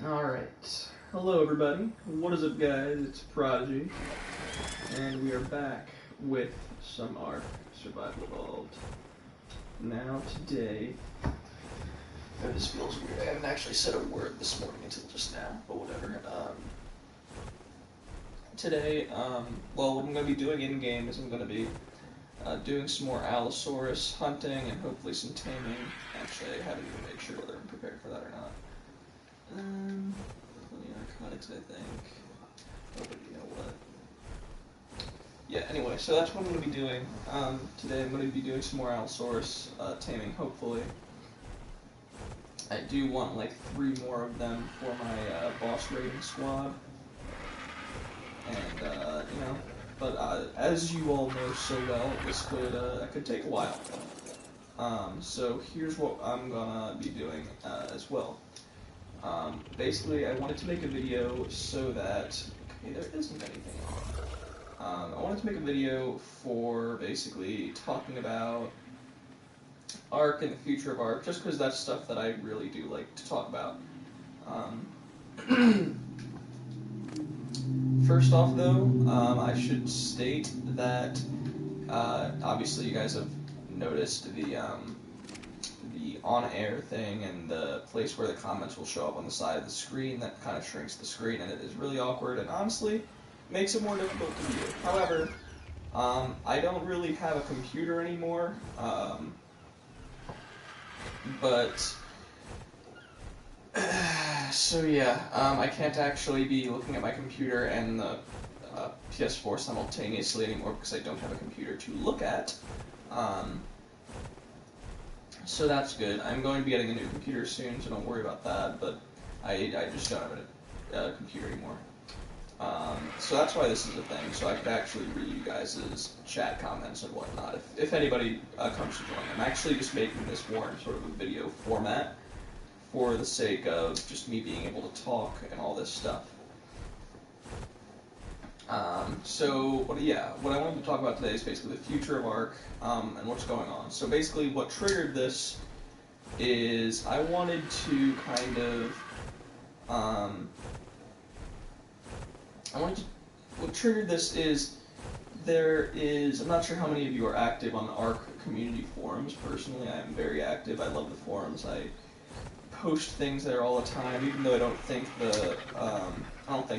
Alright, hello everybody, what is up guys, it's Prodigy, and we are back with some Ark Survival Evolved. Now today, this feels weird, I haven't actually said a word this morning until just now, but whatever. Today, well, what I'm going to be doing in-game is I'm going to be doing some more Allosaurus hunting and hopefully some taming. Actually, I haven't even made sure whether I'm prepared for that or not. Plenty of narcotics, I think. Oh, but you know what? Yeah, anyway, so that's what I'm going to be doing. Today I'm going to be doing some more Allosaurus taming, hopefully. I do want like 3 more of them for my boss raiding squad. And, you know, but as you all know so well, this could take a while. So here's what I'm gonna be doing as well. Basically, I wanted to make a video so that, okay, there isn't anything on. I wanted to make a video for basically talking about Ark and the future of Ark, just because that's stuff that I really do like to talk about. First off, though, I should state that obviously you guys have noticed the on-air thing and the place where the comments will show up on the side of the screen. That kind of shrinks the screen, and it is really awkward, and honestly makes it more difficult to view. However, I don't really have a computer anymore, but so yeah, I can't actually be looking at my computer and the PS4 simultaneously anymore because I don't have a computer to look at. So that's good. I'm going to be getting a new computer soon, so don't worry about that, but I just don't have a computer anymore. So that's why this is a thing, so I could actually read you guys' chat comments and whatnot if anybody comes to join. I'm actually just making this more in sort of a video format for the sake of just me being able to talk and all this stuff. So what I wanted to talk about today is basically the future of Ark and what's going on. So basically what triggered this is I wanted to kind of, what triggered this is I'm not sure how many of you are active on the Ark community forums. Personally, I am very active. I love the forums. I post things there all the time, even though I don't think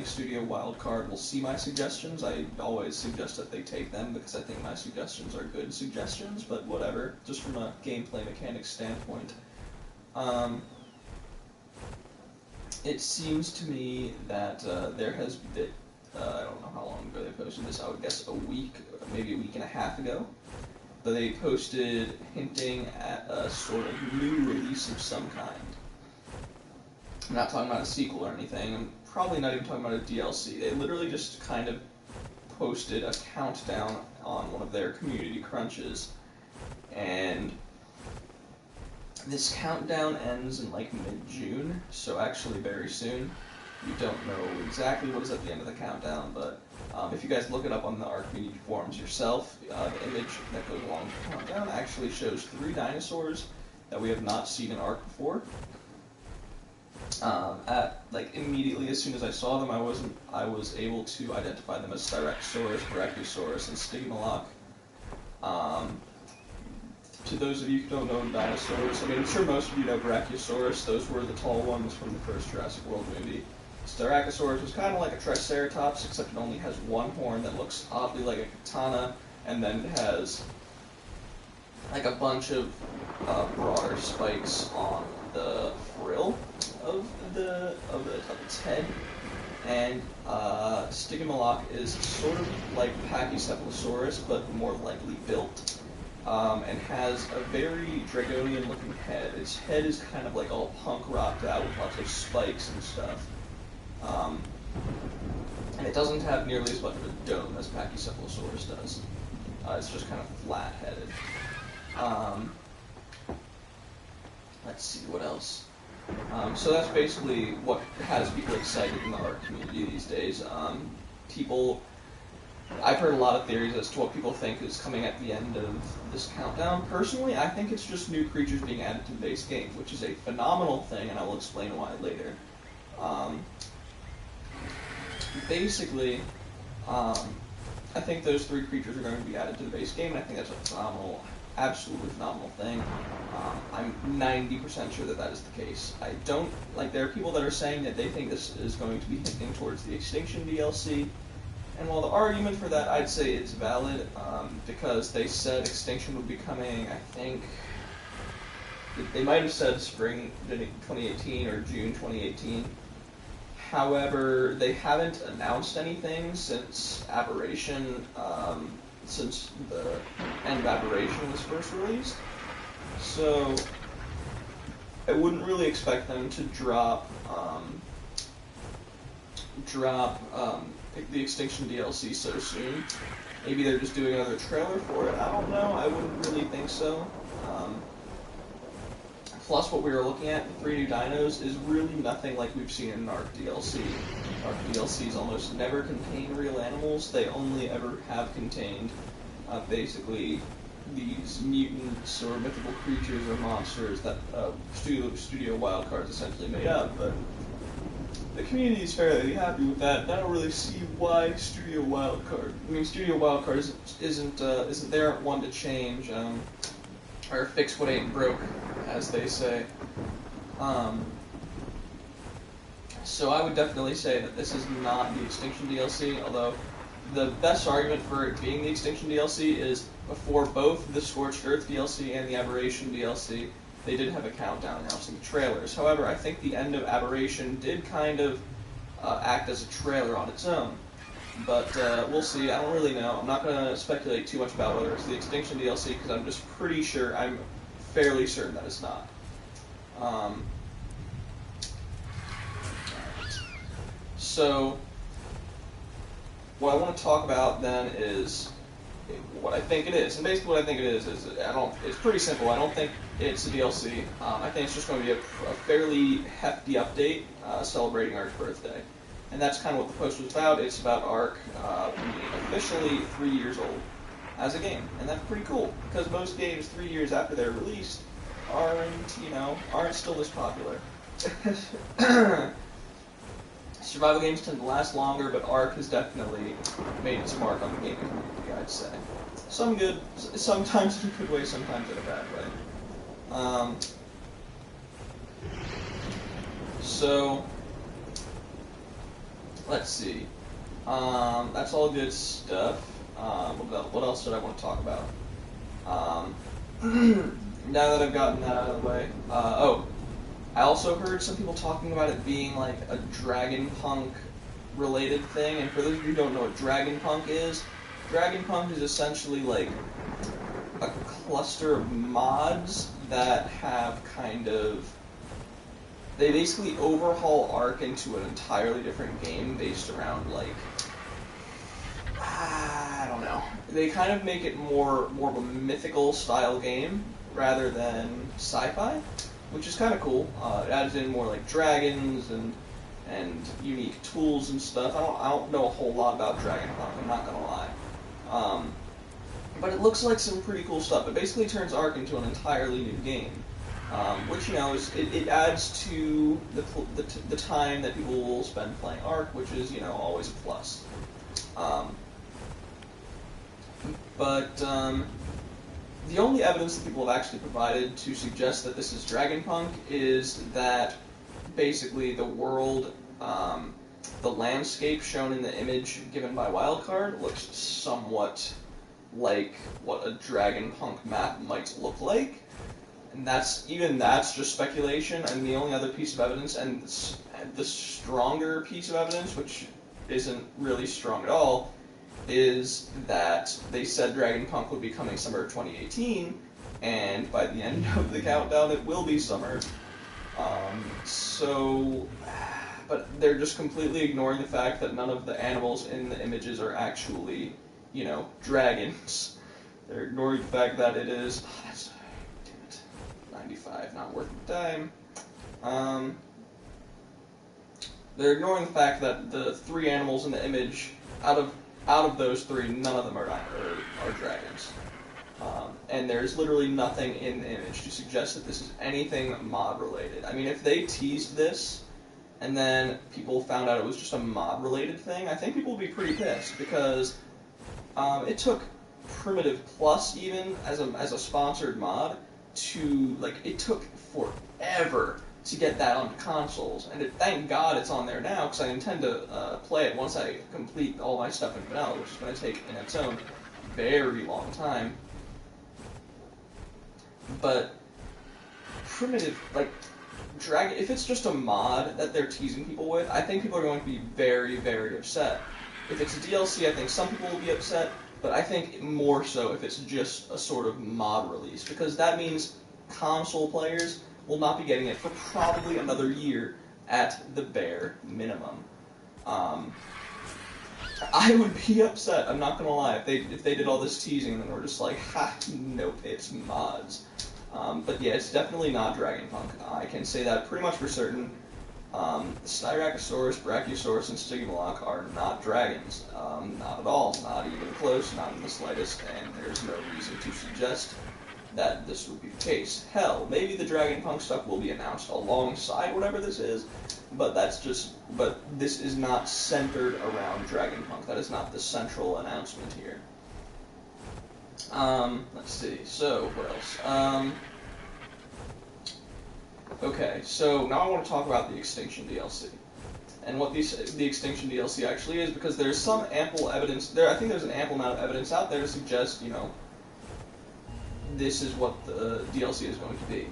Studio Wildcard will see my suggestions. I always suggest that they take them because I think my suggestions are good suggestions, but whatever, just from a gameplay mechanics standpoint. It seems to me that there has been, I don't know how long ago they posted this, I would guess a week, maybe a week and a half ago, but they posted hinting at a sort of new release of some kind. I'm not talking about a sequel or anything, I'm probably not even talking about a DLC. They literally just kind of posted a countdown on one of their community crunches, and this countdown ends in like mid-June, so actually very soon. We don't know exactly what is at the end of the countdown, but if you guys look it up on the Ark community forums yourself, the image that goes along with the countdown actually shows 3 dinosaurs that we have not seen in Ark before. Immediately as soon as I saw them, I was able to identify them as Styracosaurus, Brachiosaurus, and Stygimoloch. To those of you who don't know dinosaurs, I mean, I'm sure most of you know Brachiosaurus. Those were the tall ones from the first Jurassic World movie. Styracosaurus was kind of like a Triceratops, except it only has one horn that looks oddly like a katana, and then it has like a bunch of broader spikes on the frill of its head. And Stygimoloch is sort of like Pachycephalosaurus, but more lightly built. and has a very draconian-looking head. Its head is kind of like all punk rocked out with lots of spikes and stuff. And it doesn't have nearly as much of a dome as Pachycephalosaurus does. It's just kind of flat-headed. Let's see, what else? So that's basically what has people excited in the Ark community these days. I've heard a lot of theories as to what people think is coming at the end of this countdown. Personally, I think it's just new creatures being added to the base game, which is a phenomenal thing, and I will explain why later. Basically, I think those 3 creatures are going to be added to the base game, and I think that's a phenomenal, absolutely phenomenal thing. I'm 90% sure that that is the case. There are people that are saying that they think this is going to be hinting towards the Extinction DLC, and while the argument for that, I'd say it's valid, because they said Extinction would be coming, I think, they might have said spring 2018 or June 2018. However, they haven't announced anything since Aberration, since the end of Aberration was first released. So I wouldn't really expect them to drop the Extinction DLC so soon. Maybe they're just doing another trailer for it. I don't know. I wouldn't really think so. Plus, what we were looking at, the 3 new dinos, is really nothing like we've seen in Ark DLC. Ark DLCs almost never contain real animals. They only ever have contained, basically, these mutants or mythical creatures or monsters that Studio Wildcards essentially made up. But the community is fairly happy with that, and I don't really see why Studio Wildcards isn't there one to change, or fix what ain't broke, as they say. So I would definitely say that this is not the Extinction DLC, although the best argument for it being the Extinction DLC is before both the Scorched Earth DLC and the Aberration DLC, they did have a countdown announcing the trailers. However, I think the end of Aberration did kind of act as a trailer on its own. But we'll see. I don't really know. I'm not going to speculate too much about whether it's the Extinction DLC, because I'm just pretty sure, I'm fairly certain that it's not. So, what I want to talk about then is what I think it is. And basically what I think it is it's pretty simple. I don't think it's a DLC. I think it's just going to be a fairly hefty update celebrating Ark's birthday. And that's kind of what the post was about. It's about Ark being officially 3 years old as a game. And that's pretty cool, because most games 3 years after they're released aren't still this popular. Survival games tend to last longer, but Ark has definitely made its mark on the gaming community, I'd say. Some good, sometimes in a good way, sometimes in a bad way. So, let's see. That's all good stuff. What else did I want to talk about? Now that I've gotten that out of the way. I also heard some people talking about it being like a Dragon Punk related thing. And for those of you who don't know what Dragon Punk is essentially like a cluster of mods that have they basically overhaul Ark into an entirely different game based around, like, I don't know. They kind of make it more of a mythical style game rather than sci-fi, which is kind of cool. It adds in more like dragons and unique tools and stuff. I don't know a whole lot about Dragon Punk, I'm not gonna lie. But it looks like some pretty cool stuff. It basically turns Ark into an entirely new game. Which, it adds to the time that people will spend playing Ark, which is, always a plus. But the only evidence that people have actually provided to suggest that this is Dragon Punk is that basically the world, the landscape shown in the image given by Wildcard looks somewhat like what a Dragon Punk map might look like. And that's just speculation, and the only other piece of evidence, and the stronger piece of evidence, which isn't really strong at all, is that they said Dragonpunk would be coming summer of 2018, and by the end of the countdown, it will be summer. But they're just completely ignoring the fact that none of the animals in the images are actually, dragons. They're ignoring the fact that it is, damn it, 95, not worth the time. They're ignoring the fact that the 3 animals in the image, out of those 3, none of them are dragons. And there's literally nothing in the image to suggest that this is anything mod-related. I mean, if they teased this, and then people found out it was just a mod-related thing, I think people would be pretty pissed, because it took Primitive Plus, even, as a sponsored mod, it took forever to get that on consoles, and thank God it's on there now, because I intend to play it once I complete all my stuff in vanilla, which is going to take, in its own, very long time. But Primitive, Dragon, if it's just a mod that they're teasing people with, I think people are going to be very, very upset. If it's a DLC, I think some people will be upset, but I think more so if it's just a sort of mod release, because that means console players will not be getting it for probably another year at the bare minimum. I would be upset, I'm not gonna lie, if they did all this teasing and then we're just like, ha, nope, it's mods. But yeah, it's definitely not Dragonpunk. I can say that pretty much for certain. Styracosaurus, Brachiosaurus, and Stygimoloch are not dragons. Not at all, not even close, not in the slightest, and there's no reason to suggest that this would be the case. Hell, maybe the Dragonpunk stuff will be announced alongside whatever this is, but this is not centered around Dragonpunk. That is not the central announcement here. Let's see, so, what else? Okay, so now I want to talk about the Extinction DLC. And what the Extinction DLC actually is, because there's some ample evidence, I think there's an ample amount of evidence out there to suggest, this is what the DLC is going to be.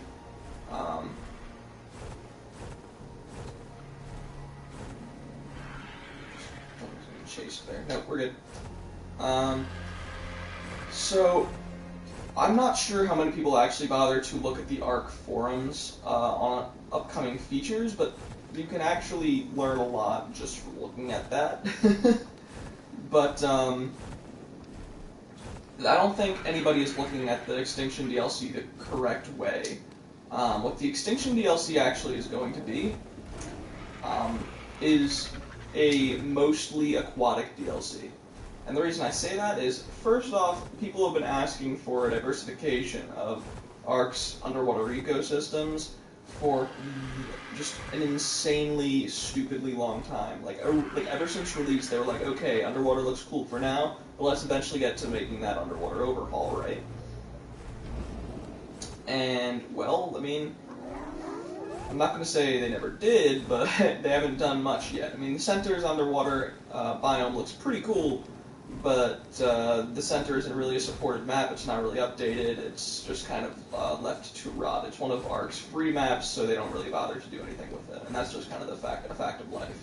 Chase there. Nope, we're good. So, I'm not sure how many people actually bother to look at the Ark forums on upcoming features, but you can actually learn a lot just from looking at that. But, I don't think anybody is looking at the Extinction DLC the correct way. What the Extinction DLC actually is going to be is a mostly aquatic DLC. And the reason I say that is, first off, people have been asking for a diversification of Ark's underwater ecosystems for just an insanely, stupidly long time. Ever since release, they were like, okay, underwater looks cool for now, but let's eventually get to making that underwater overhaul, right? And, well, I mean, I'm not going to say they never did, but they haven't done much yet. I mean, the center's underwater biome looks pretty cool, but the center isn't really a supported map, it's not really updated, it's just kind of left to rot. It's one of Ark's free maps, so they don't really bother to do anything with it, and that's just kind of a fact of life.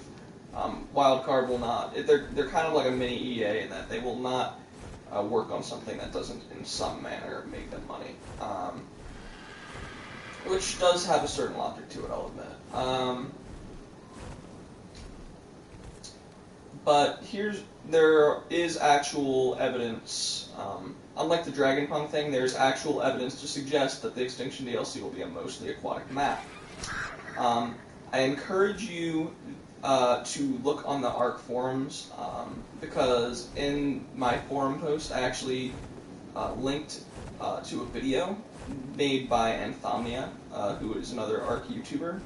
Wildcard will not, they're kind of like a mini EA in that they will not work on something that doesn't in some manner make them money. Which does have a certain logic to it, I'll admit. But there is actual evidence, unlike the Dragonpunk thing, there's actual evidence to suggest that the Extinction DLC will be a mostly aquatic map. I encourage you to look on the Ark forums, because in my forum post I actually linked to a video made by Anthomnia, who is another Ark YouTuber,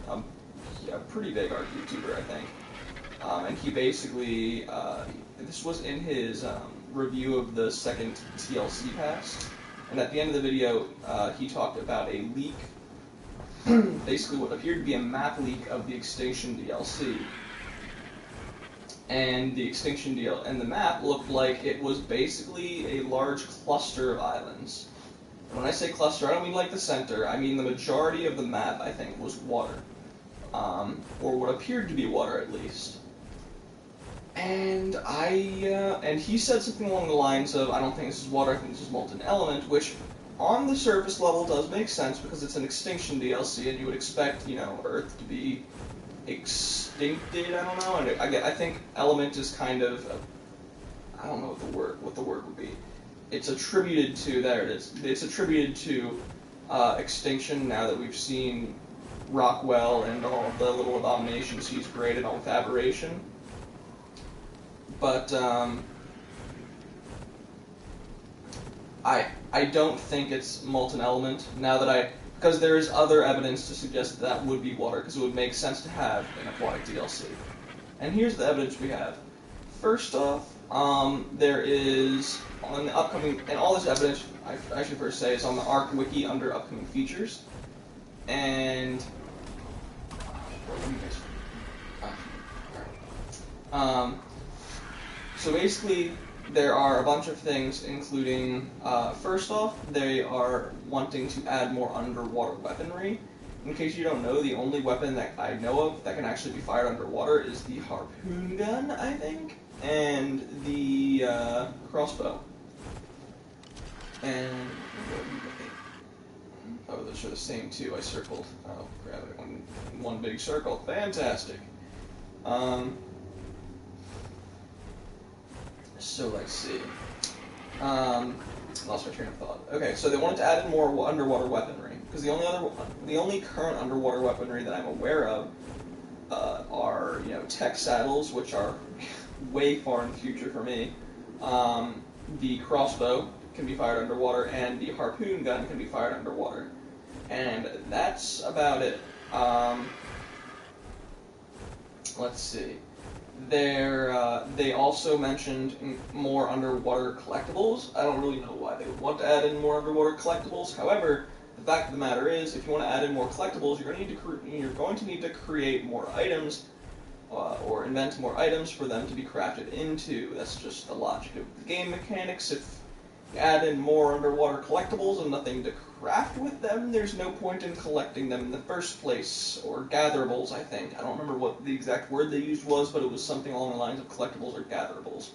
a pretty big Ark YouTuber, I think. And he basically, this was in his review of the second TLC pass, and at the end of the video, he talked about a leak, basically what appeared to be a map leak of the Extinction DLC. And the Extinction and the map looked like it was basically a large cluster of islands. And when I say cluster, I don't mean like the center, I mean the majority of the map, I think, was water. Or what appeared to be water, at least. And and he said something along the lines of, I don't think this is water, I think this is molten element, which on the surface level does make sense because it's an extinction DLC, and you would expect, Earth to be extincted. I don't know, and I think element is kind of, I don't know what the word would be. It's attributed to, there it is. It's attributed to extinction now that we've seen Rockwell and all the little abominations he's created on with Aberration. But I don't think it's molten element now that because there is other evidence to suggest that would be water, because it would make sense to have an aquatic DLC. And here's the evidence we have. First off, there is on the upcoming, and all this evidence I should first say is on the Ark wiki under upcoming features, and so basically, there are a bunch of things, including, first off, they are wanting to add more underwater weaponry. In case you don't know, the only weapon that I know of that can actually be fired underwater is the harpoon gun, I think, and the crossbow. And, oh, those are the same two I circled. Oh, grab it in one big circle. Fantastic. So let's see. Lost my train of thought. Okay, so they wanted to add in more underwater weaponry, because the only current underwater weaponry that I'm aware of are tech saddles, which are way far in the future for me. The crossbow can be fired underwater, and the harpoon gun can be fired underwater, and that's about it. Let's see. They also mentioned more underwater collectibles. I don't really know why they would want to add in more underwater collectibles. However, the fact of the matter is, if you want to add in more collectibles, you're going to need to create more items, or invent more items for them to be crafted into. That's just the logic of the game mechanics. If you add in more underwater collectibles and nothing to craft with them, there's no point in collecting them in the first place, or gatherables, I think. I don't remember what the exact word they used was, but it was something along the lines of collectibles or gatherables.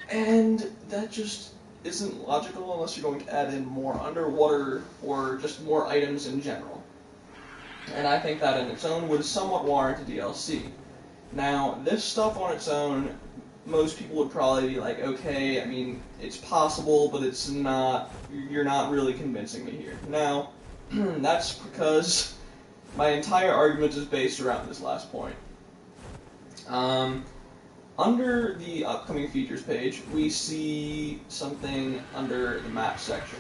And that just isn't logical unless you're going to add in more underwater, or just more items in general. And I think that in its own would somewhat warrant a DLC. Now, this stuff on its own, most people would probably be like, okay, I mean, it's possible, but it's not, you're not really convincing me here. Now, that's because my entire argument is based around this last point. Under the upcoming features page, we see something under the map section,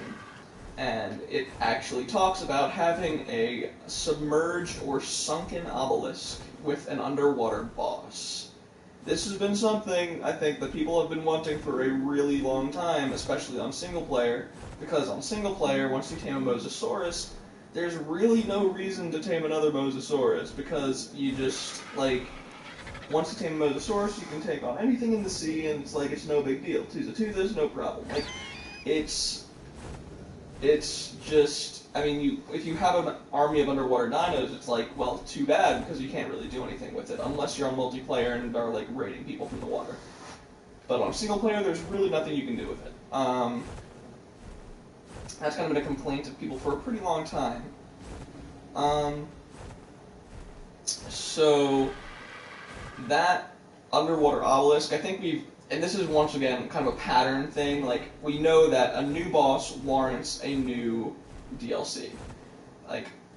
and it actually talks about having a submerged or sunken obelisk with an underwater boss. This has been something, I think, that people have been wanting for a really long time, especially on single player, because on single player, once you tame a Mosasaurus, there's really no reason to tame another Mosasaurus, because you just, once you tame a Mosasaurus, you can take on anything in the sea, and it's no big deal. Two's a tooth, there's no problem. It's just, I mean, if you have an army of underwater dinos, it's well, too bad, because you can't really do anything with it, unless you're on multiplayer and are, raiding people from the water. But on single player, there's really nothing you can do with it. That's kind of been a complaint of people for a pretty long time. So, that underwater obelisk, I think and this is once again kind of a pattern thing, we know that a new boss warrants a new DLC.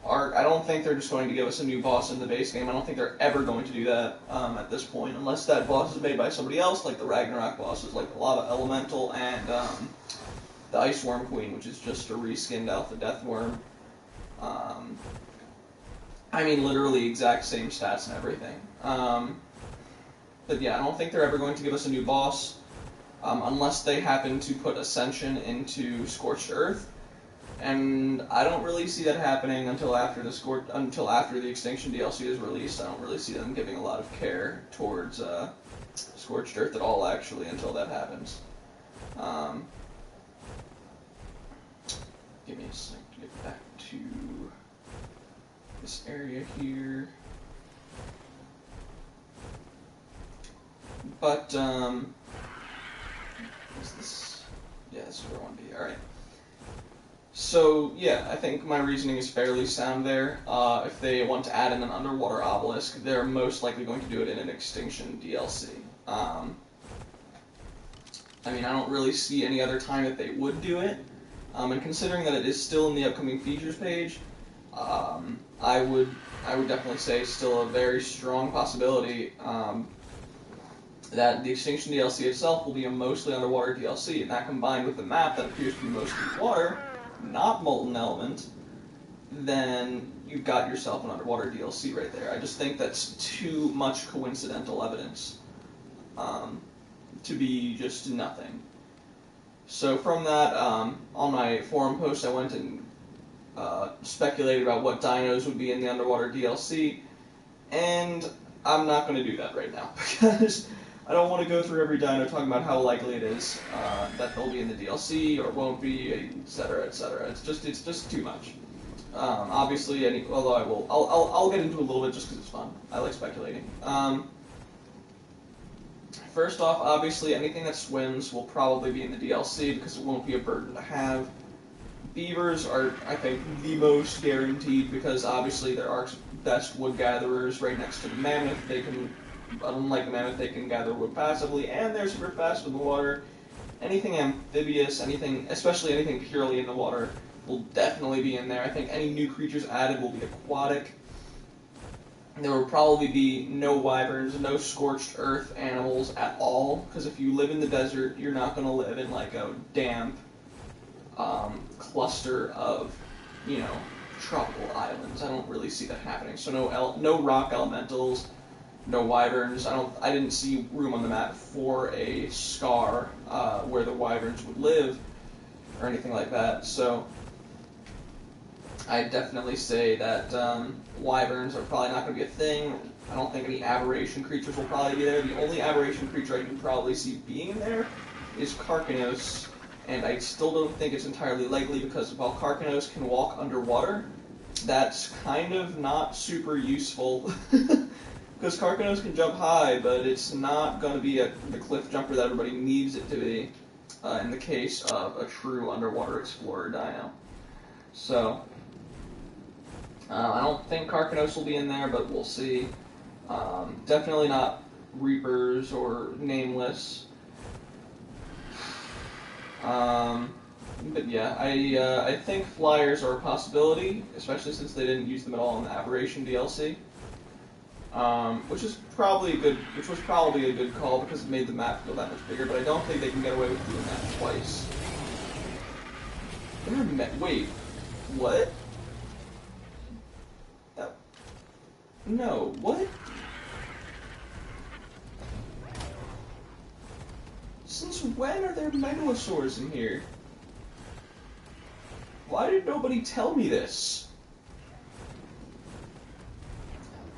Ark, I don't think they're just going to give us a new boss in the base game. I don't think they're ever going to do that at this point, unless that boss is made by somebody else, like the Ragnarok bosses, like the Lava Elemental and the Ice Worm Queen, which is just a reskinned Alpha Death Worm. I mean, literally exact same stats and everything. But yeah, I don't think they're ever going to give us a new boss, unless they happen to put Ascension into Scorched Earth. And I don't really see that happening until after the Extinction DLC is released. I don't really see them giving a lot of care towards Scorched Earth at all, actually, until that happens. Give me a second to get back to this area here. But, what's this? Yeah, this is where I want to be. Alright. So, yeah, I think my reasoning is fairly sound there. If they want to add in an underwater obelisk, they're most likely going to do it in an Extinction DLC. I mean, I don't really see any other time that they would do it. And considering that it is still in the upcoming features page, I would definitely say still a very strong possibility that the Extinction DLC itself will be a mostly underwater DLC, and that combined with the map that appears to be mostly water, not molten element, then you've got yourself an underwater DLC right there. I just think that's too much coincidental evidence to be just nothing. So from that, on my forum post, I went and speculated about what dinos would be in the underwater DLC, and I'm not going to do that right now, because I don't want to go through every dino talking about how likely it is that they'll be in the DLC or won't be, etc., etc. It's just too much. Obviously, although I'll get into a little bit just because it's fun. I like speculating. First off, obviously, anything that swims will probably be in the DLC because it won't be a burden to have. Beavers are, I think, the most guaranteed because obviously they're Ark's best wood gatherers right next to the mammoth. They can, unlike the mammoth, they can gather wood passively, and they're super fast in the water. Anything amphibious, especially anything purely in the water, will definitely be in there. I think any new creatures added will be aquatic. There will probably be no wyverns, no scorched earth animals at all, because if you live in the desert, you're not going to live in like a damp cluster of, tropical islands. I don't really see that happening. So no rock elementals, no wyverns. I didn't see room on the map for a scar where the wyverns would live or anything like that. So I definitely say that wyverns are probably not going to be a thing. I don't think any aberration creatures will probably be there. The only aberration creature I can probably see being there is Karkanos, and I still don't think it's entirely likely because while Karkanos can walk underwater, that's kind of not super useful. Because Karkanos can jump high, but it's not going to be the cliff jumper that everybody needs it to be in the case of a true underwater explorer dino. So I don't think Karkanos will be in there, but we'll see. Definitely not Reapers or Nameless. But yeah, I think Flyers are a possibility, especially since they didn't use them at all in the Aberration DLC. Which was probably a good call because it made the map feel that much bigger, but I don't think they can get away with doing that twice. Wait, what? No, what? Since when are there megalosaurs in here? Why did nobody tell me this?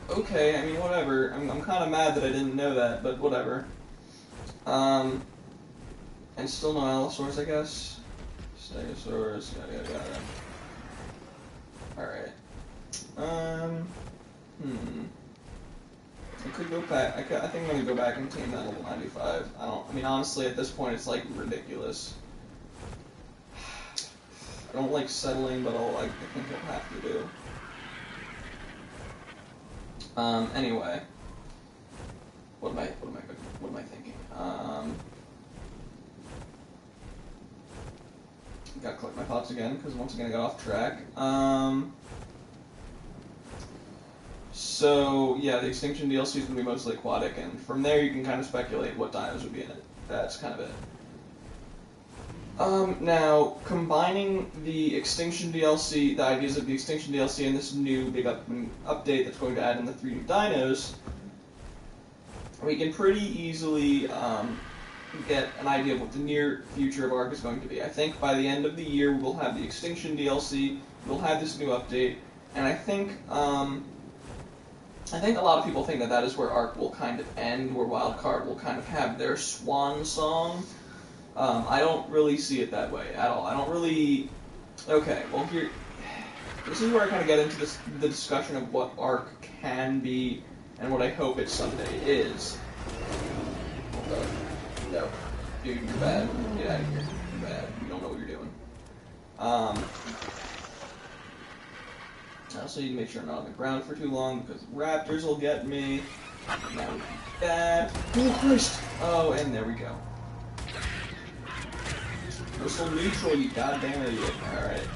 Okay, I mean, whatever. I'm kind of mad that I didn't know that, but whatever. And still no allosaurs, I guess. Stegosaurus, yada yada yada. Alright. I could go back. I think I'm gonna go back and tame that level 95. I mean, honestly, at this point, it's like ridiculous. I don't like settling, but I think I'll have to do. Anyway, what am I thinking? Gotta collect my thoughts again because once again I got off track. So yeah, the Extinction DLC is gonna be mostly aquatic, and from there you can kind of speculate what dinos would be in it. That's kind of it. Now, combining the Extinction DLC, the ideas of the Extinction DLC and this new big update that's going to add in the 3 new dinos, we can pretty easily get an idea of what the near future of Ark is going to be. I think by the end of the year we'll have the Extinction DLC, we'll have this new update, and I think a lot of people think that is where Ark will kind of end, where Wildcard will kind of have their swan song. I don't really see it that way at all. I don't really... Okay, well here... This is where I kind of get into the discussion of what Ark can be and what I hope it someday is. No. Dude, you're bad. Get out of here. You're bad. You don't know what you're doing. I also need to make sure I'm not on the ground for too long because raptors will get me. That would be bad. Oh, Christ! Oh, and there we go. Missile neutral, you goddamn idiot. Alright.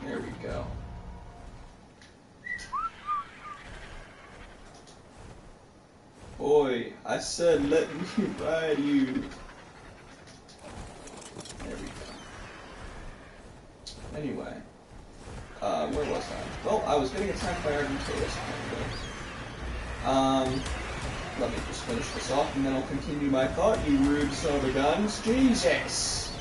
There we go. Boy, I said let me ride you. There we go. Anyway. Where was I? Well, I was getting attacked by Argentatus. Let me just finish this off and then I'll continue my thought, you rude son of guns. Jesus!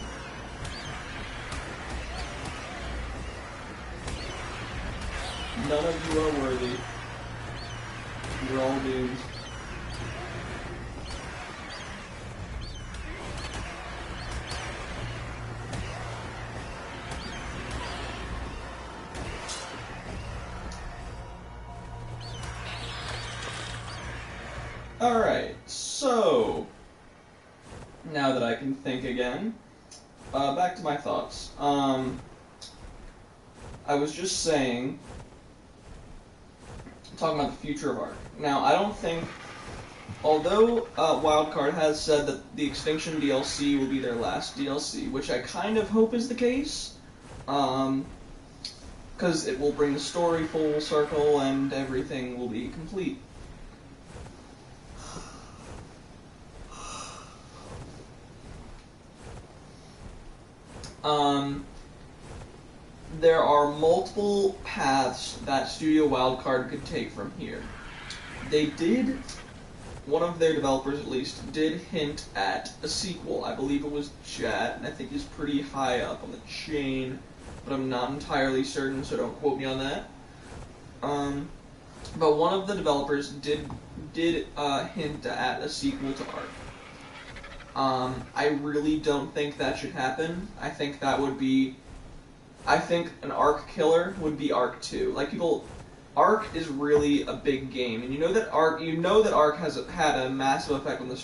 None of you are worthy. You're all doomed. Alright, so now that I can think again, back to my thoughts. I was just saying, talking about the future of Ark. Now, I don't think, although Wildcard has said that the Extinction DLC will be their last DLC, which I kind of hope is the case, because it will bring the story full circle and everything will be complete. There are multiple paths that Studio Wildcard could take from here. They did, one of their developers at least, did hint at a sequel. I believe it was Jet, and I think he's pretty high up on the chain, but I'm not entirely certain, so don't quote me on that. But one of the developers did hint at a sequel to Ark. I really don't think that should happen. I think that would be... I think an Ark killer would be Ark 2. Like, people... Ark is really a big game, and you know that Ark has had a massive effect on the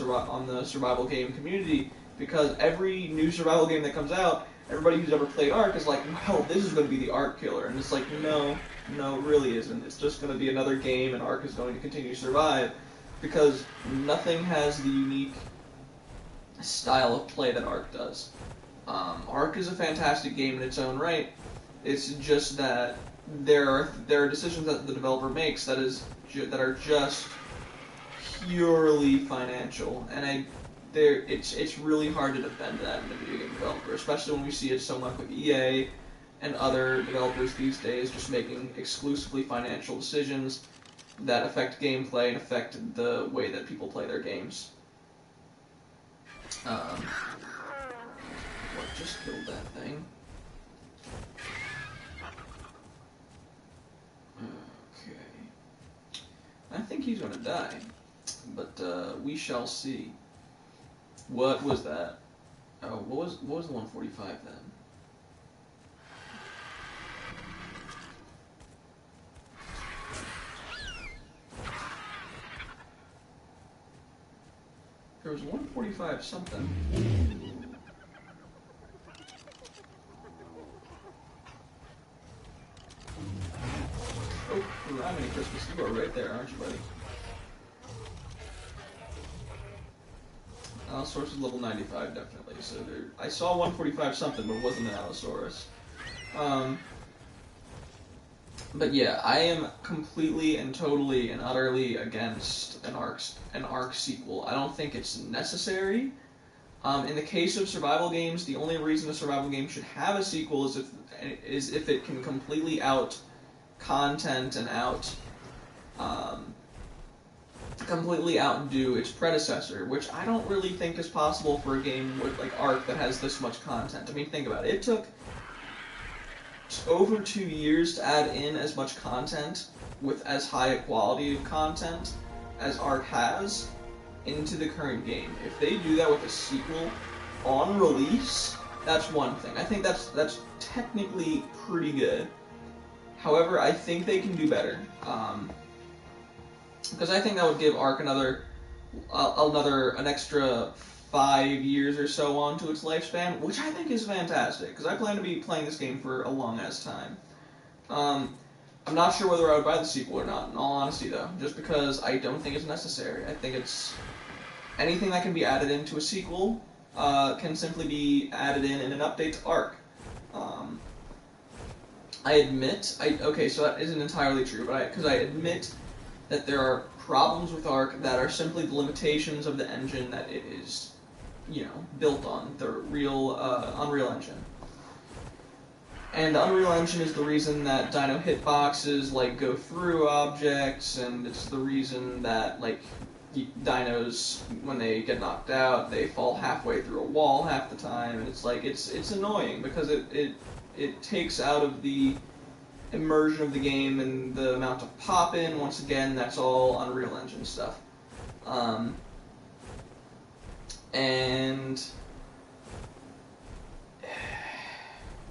survival game community, because every new survival game that comes out, everybody who's ever played Ark is like, well, this is going to be the Ark killer. And it's like, no, it really isn't. It's just going to be another game, and Ark is going to continue to survive, because nothing has the unique style of play that Ark does. Ark is a fantastic game in its own right. It's just that there are decisions that the developer makes that are just purely financial, and it's really hard to defend that in a video game developer, especially when we see it so much with EA and other developers these days just making exclusively financial decisions that affect gameplay and affect the way that people play their games. What just killed that thing? Okay. I think he's gonna die, but we shall see. What was that? Oh, what was the 145 then? There was 145 something. Oh, I'm in Christmas. You are right there, aren't you, buddy? Allosaurus is level 95, definitely. So I saw 145 something, but it wasn't an Allosaurus. But yeah, I am completely and totally and utterly against an Ark sequel. I don't think it's necessary. In the case of survival games, the only reason a survival game should have a sequel is if it can completely out content and completely outdo its predecessor, which I don't really think is possible for a game with like Ark that has this much content. I mean, think about it. It took over 2 years to add in as much content with as high a quality of content as Ark has into the current game. If they do that with a sequel on release, that's one thing. I think that's technically pretty good. However, I think they can do better. Because I think that would give Ark an extra 5 years or so onto its lifespan, which I think is fantastic, because I plan to be playing this game for a long-ass time. I'm not sure whether I would buy the sequel or not, in all honesty, though, just because I don't think it's necessary. I think it's... anything that can be added into a sequel can simply be added in an update to Ark. I admit... okay, so that isn't entirely true, but because I admit that there are problems with Ark that are simply the limitations of the engine that it is, built on, the real Unreal Engine. And the Unreal Engine is the reason that Dino hitboxes, go through objects, and it's the reason that, dinos, when they get knocked out, they fall halfway through a wall half the time, and it's annoying, because it takes out of the immersion of the game and the amount of pop-in. Once again, that's all Unreal Engine stuff. And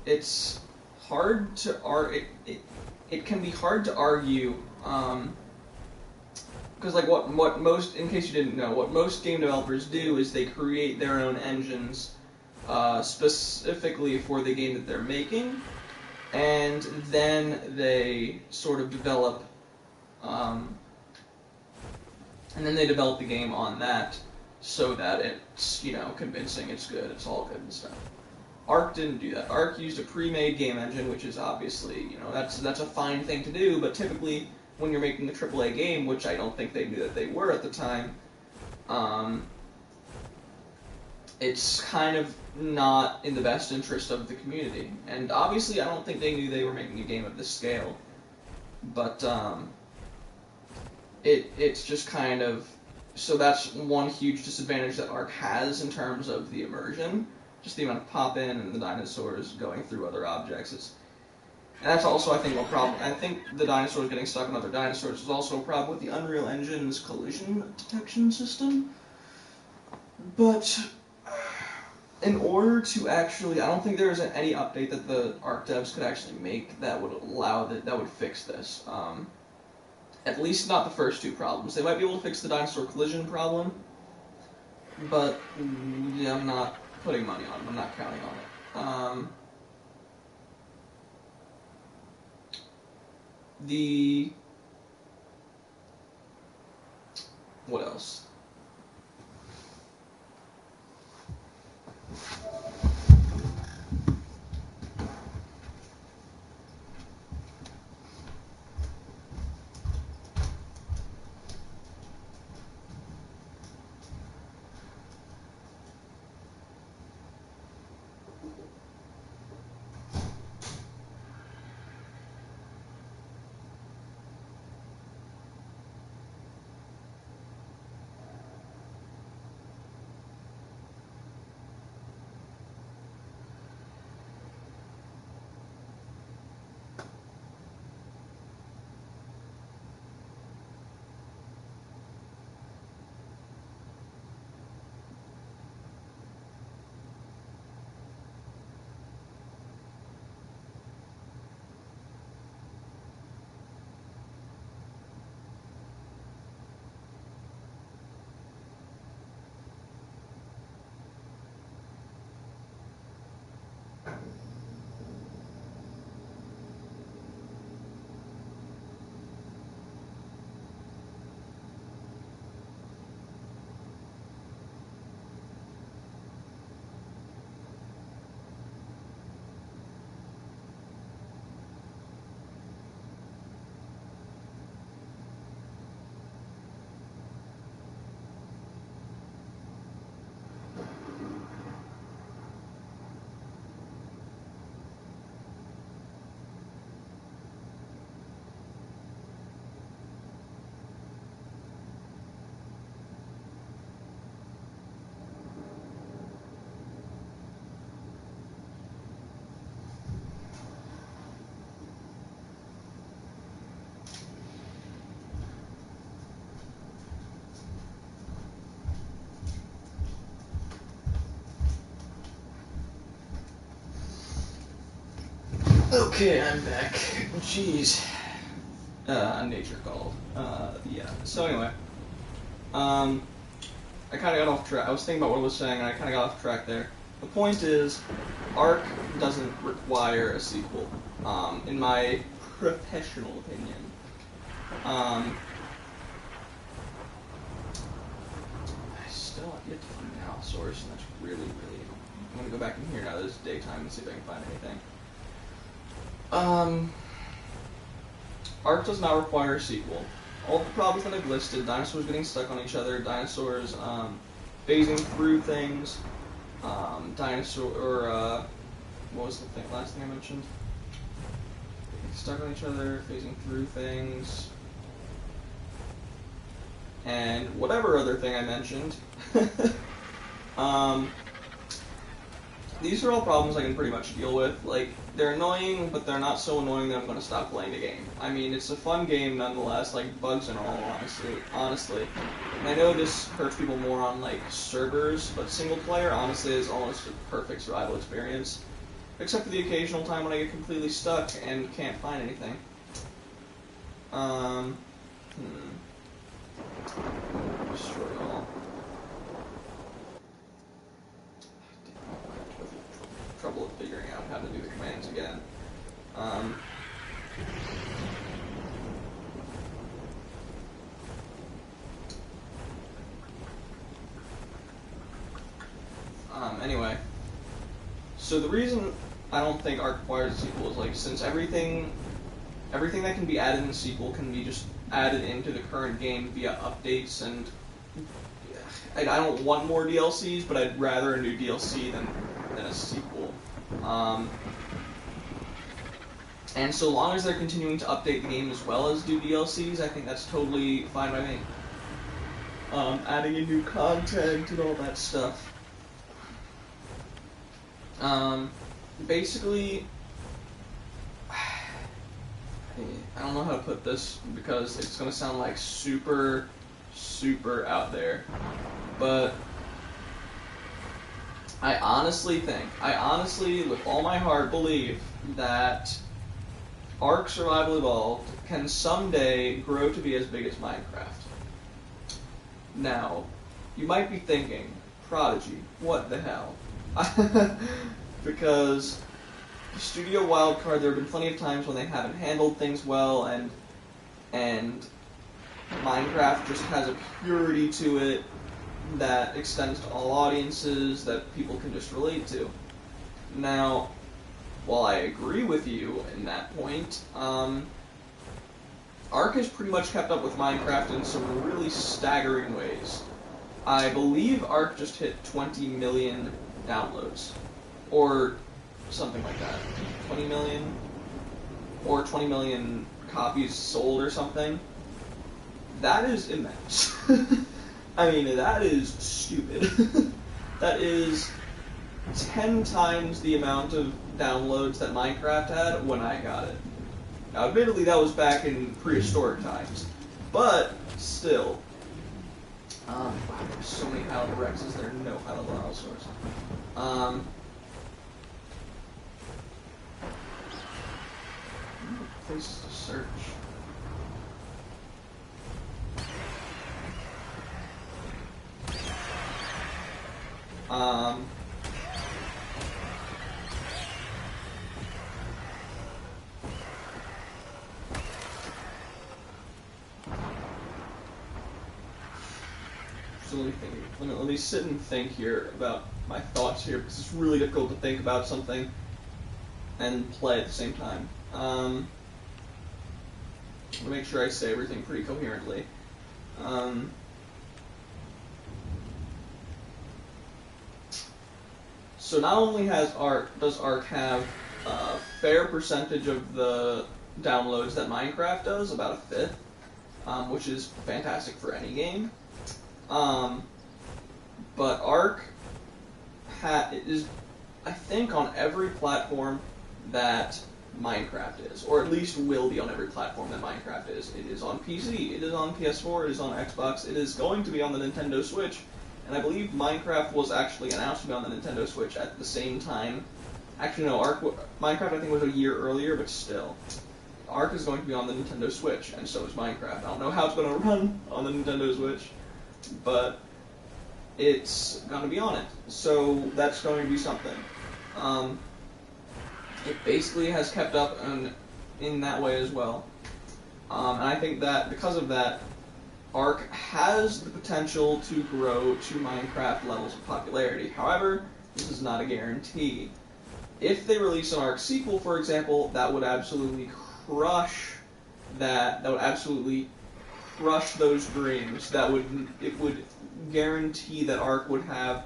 it's hard to it can be hard to argue, because what most, in case you didn't know, what most game developers do is they create their own engines specifically for the game that they're making, and then they sort of develop, the game on that, so that it's, convincing, it's good, it's all good and stuff. Ark didn't do that. Ark used a pre-made game engine, which is obviously, that's a fine thing to do, but typically, when you're making a AAA game, which I don't think they knew that they were at the time, it's kind of not in the best interest of the community. And obviously, I don't think they knew they were making a game of this scale. But it's just kind of... so that's one huge disadvantage that Ark has in terms of the immersion. Just the amount of pop-in and the dinosaurs going through other objects. And that's also, I think, a problem. I think the dinosaurs getting stuck on other dinosaurs is also a problem with the Unreal Engine's collision detection system. But in order to actually... I don't think there's any update that the Ark devs could actually make that would that would fix this. At least not the first two problems. They might be able to fix the dinosaur collision problem, but yeah, I'm not putting money on it. I'm not counting on it. What else? Okay, I'm back. Jeez. Nature called. Yeah. So anyway, I kind of got off track. I was thinking about what I was saying, and I kind of got off track there. The point is, Ark doesn't require a sequel, in my professional opinion. I still have yet to find an outsource, and that's really. I'm gonna go back in here now that it's daytime and see if I can find anything. Ark does not require a sequel. All the problems that I've listed, dinosaurs getting stuck on each other, dinosaurs phasing through things, what was the last thing I mentioned? Stuck on each other, phasing through things, and whatever other thing I mentioned. These are all problems I can pretty much deal with. Like, they're annoying, but they're not so annoying that I'm going to stop playing the game. I mean, it's a fun game nonetheless, like bugs and all, honestly. And I know this hurts people more on, like, servers, but single player, honestly, is almost a perfect survival experience. Except for the occasional time when I get completely stuck and can't find anything. Destroy all. Trouble of figuring out how to do the commands again. Anyway, so the reason I don't think Ark requires a sequel is, like, since everything that can be added in the sequel can be just added into the current game via updates, and I don't want more DLCs, but I'd rather a new DLC than a sequel. And so long as they're continuing to update the game as well as do DLCs, I think that's totally fine by me. Adding in new content and all that stuff. Basically, I don't know how to put this because it's going to sound like super out there, but I honestly, with all my heart, believe that Ark Survival Evolved can someday grow to be as big as Minecraft. Now, you might be thinking, Prodigy, what the hell? Because Studio Wildcard, there have been plenty of times when they haven't handled things well, and Minecraft just has a purity to it that extends to all audiences that people can just relate to. Now, while I agree with you in that point, Ark has pretty much kept up with Minecraft in some really staggering ways. I believe Ark just hit 20 million downloads, or something like that. 20 million? Or 20 million copies sold or something. That is immense. I mean, that is stupid. That is 10 times the amount of downloads that Minecraft had when I got it. Now, admittedly, that was back in prehistoric times, but still. Wow, there's so many high-level Rexes, there are no high-level Allosaurs. Places to search. So let me sit and think here about my thoughts here, because it's really difficult to think about something and play at the same time. I'll make sure I say everything pretty coherently. So not only does Ark have a fair percentage of the downloads that Minecraft does, about a fifth, which is fantastic for any game. But Ark is, I think, on every platform that Minecraft is, or at least will be on every platform that Minecraft is. It is on PC, it is on PS4, it is on Xbox, it is going to be on the Nintendo Switch, and I believe Minecraft was actually announced to be on the Nintendo Switch at the same time. Actually, no, Minecraft I think was a year earlier, but still. Ark is going to be on the Nintendo Switch, and so is Minecraft. I don't know how it's going to run on the Nintendo Switch, but it's going to be on it. So that's going to be something. It basically has kept up in that way as well. And I think that because of that, Ark has the potential to grow to Minecraft levels of popularity. However, this is not a guarantee. If they release an Ark sequel, for example, that would absolutely crush that. That would absolutely crush those dreams. It would guarantee that Ark would have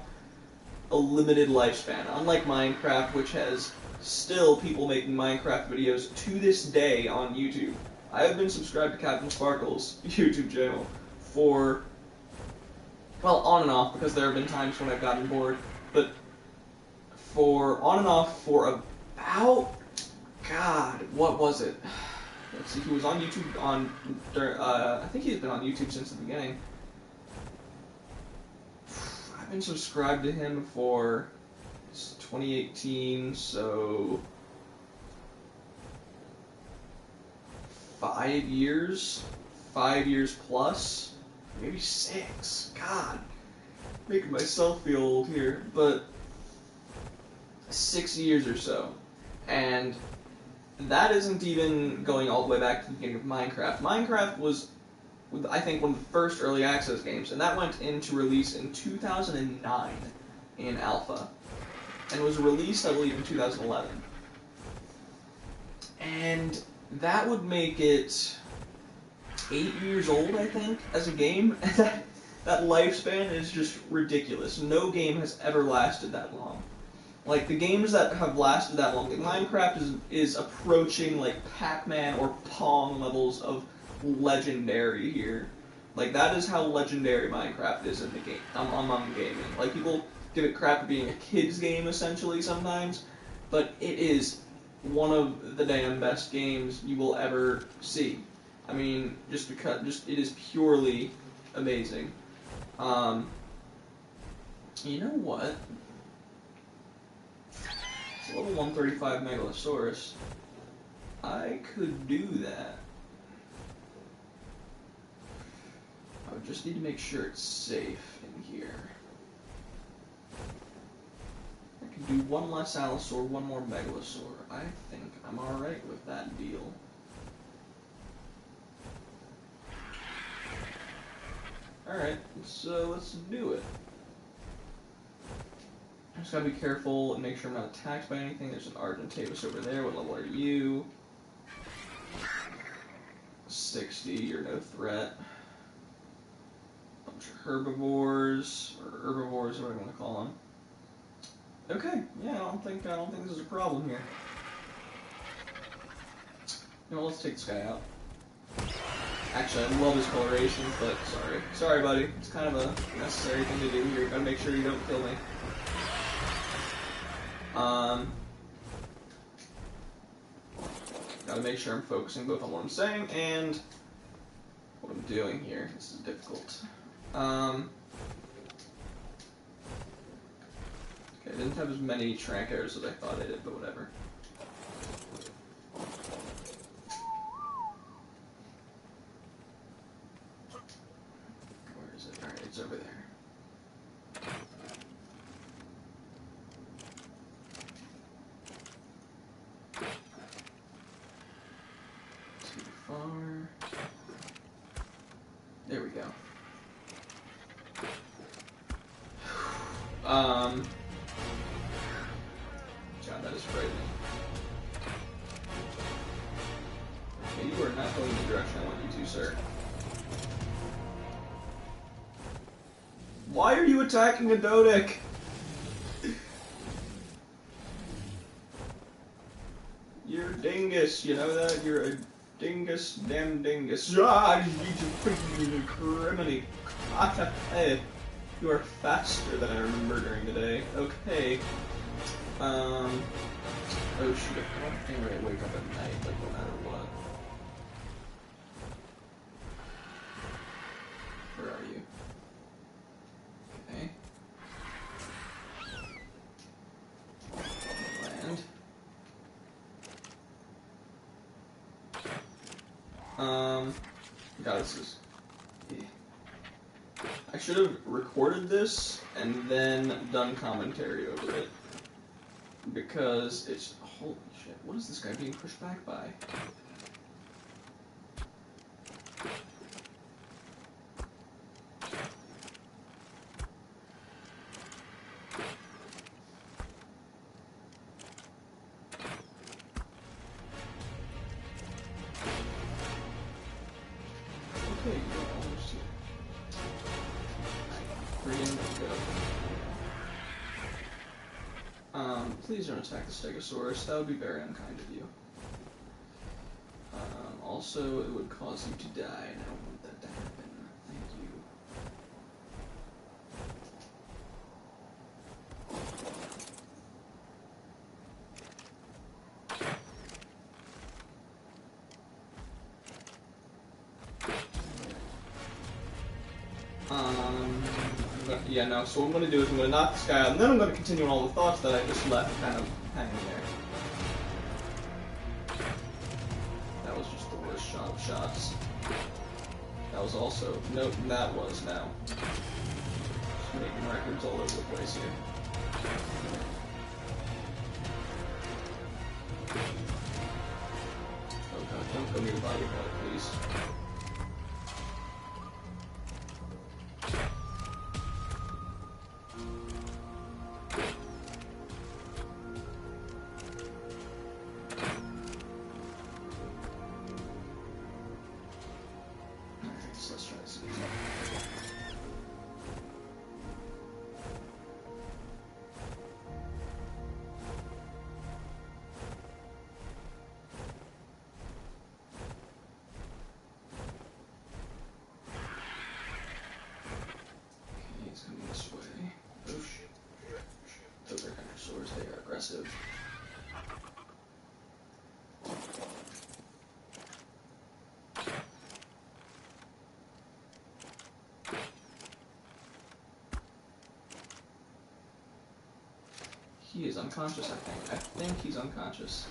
a limited lifespan, unlike Minecraft, which has still people making Minecraft videos to this day on YouTube. I have been subscribed to Captain Sparkle's YouTube channel for, well, on and off, because there have been times when I've gotten bored, but for on and off for about, God, what was it? Let's see, he was on YouTube I think he's been on YouTube since the beginning. I've been subscribed to him for 2018, so 5 years plus, maybe 6. God, making myself feel old here, but 6 years or so, and that isn't even going all the way back to the beginning of Minecraft. Minecraft was, I think, one of the first early access games, and that went into release in 2009 in alpha, and was released, I believe, in 2011. And that would make it 8 years old, I think, as a game. That lifespan is just ridiculous. No game has ever lasted that long. Like, the games that have lasted that long, like Minecraft is approaching, like, Pac-Man or Pong levels of legendary here. Like, that is how legendary Minecraft is in the game, among gaming. Like, people give it crap for being a kid's game, essentially, sometimes, but it is one of the damn best games you will ever see. I mean, just it is purely amazing. You know what? It's a level 135 Megalosaurus. I could do that. I would just need to make sure it's safe in here. I could do one less Allosaur, one more Megalosaur. I think I'm alright with that deal. Alright, so let's do it. I just gotta be careful and make sure I'm not attacked by anything. There's an Argentavis over there. What level are you? 60, you're no threat. Bunch of herbivores, or herbivores, whatever you want to call them. Okay, yeah, I don't think this is a problem here. You know, let's take this guy out. Actually, I love his coloration, but sorry, buddy. It's kind of a necessary thing to do here. Gotta make sure you don't kill me. Gotta make sure I'm focusing both on what I'm saying and what I'm doing here. This is difficult. Okay, I didn't have as many trank arrows as I thought I did, but whatever. Where is it? Alright, it's over there. There we go. God, that is frightening. Okay, you are not going in the direction I want you to, sir. Why are you attacking a Dodic? You're a dingus, you know that? You're a dingus, damn dingus. Ah, you freaking criminy. You are faster than I remember during the day. Okay. Oh shoot, I don't think I wake up at night, like no matter what. Where are you? Okay. Land. God, this is... I should have recorded this and then done commentary over it. Because it's... Holy shit, what is this guy being pushed back by? Okay, you're almost here. Freaking go. Please don't attack the Stegosaurus. That would be very unkind of you. Also, it would cause you to die, and I don't want that to happen. Thank you. Yeah, no, so what I'm going to do is I'm going to knock this guy out, and then I'm going to continue on all the thoughts that I just left kind of hanging there. That was just the worst shot of shots. That was also... Nope, that was now. Just making records all over the place here. Oh god, don't go near the body part, please. Let's try this again. Okay, he's coming this way. Oh shit. Those are dinosaurs, they are aggressive. He is unconscious, I think. I think he's unconscious.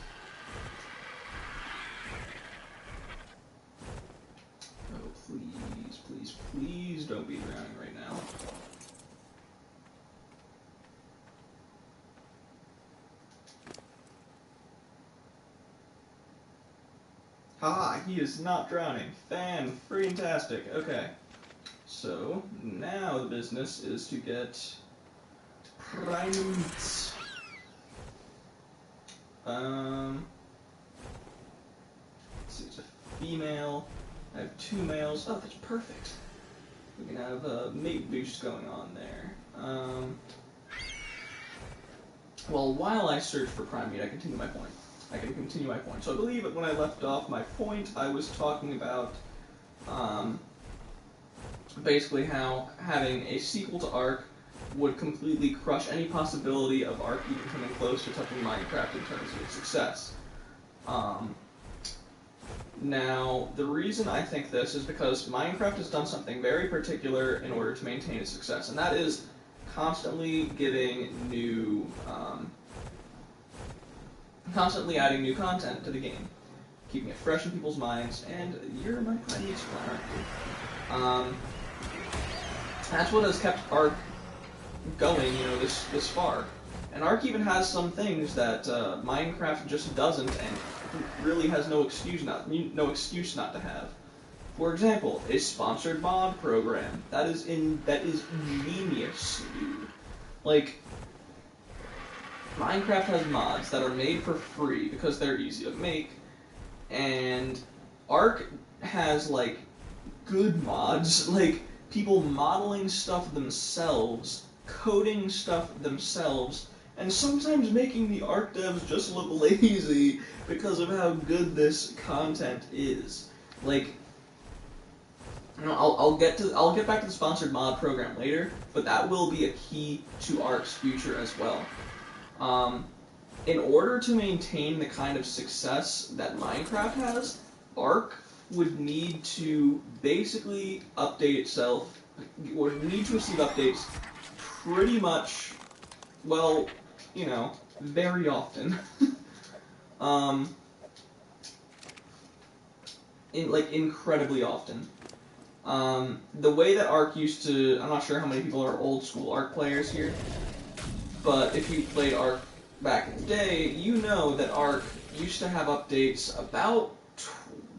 Oh, please, please, please don't be drowning right now. Haha, he is not drowning. Fan-freaking-tastic. Okay. So, now the business is to get primates. Let's see, it's a female. I have 2 males. Oh, that's perfect. We can have a mate boost going on there. Well, while I search for primate, I can continue my point. So I believe that when I left off my point, I was talking about basically how having a sequel to Ark would completely crush any possibility of Ark even coming close to touching Minecraft in terms of its success. Now, the reason I think this is because Minecraft has done something very particular in order to maintain its success, and that is constantly giving new, constantly adding new content to the game, keeping it fresh in people's minds, and you're my primate supply, aren't you? That's what has kept Ark going, you know, this far. And Ark even has some things that Minecraft just doesn't, and really has no excuse not to have. For example, a sponsored mod program. That is genius, dude. Like, Minecraft has mods that are made for free because they're easy to make, and Ark has like good mods, like people modeling stuff themselves, coding stuff themselves, and sometimes making the Ark devs just look lazy because of how good this content is. Like, you know, I'll get back to the sponsored mod program later, but that will be a key to Ark's future as well. In order to maintain the kind of success that Minecraft has, Ark would need to basically update itself, or need to receive updates pretty much, well, you know, very often. incredibly often. The way that Ark used to, I'm not sure how many people are old school Ark players here, but if you played Ark back in the day, you know that Ark used to have updates about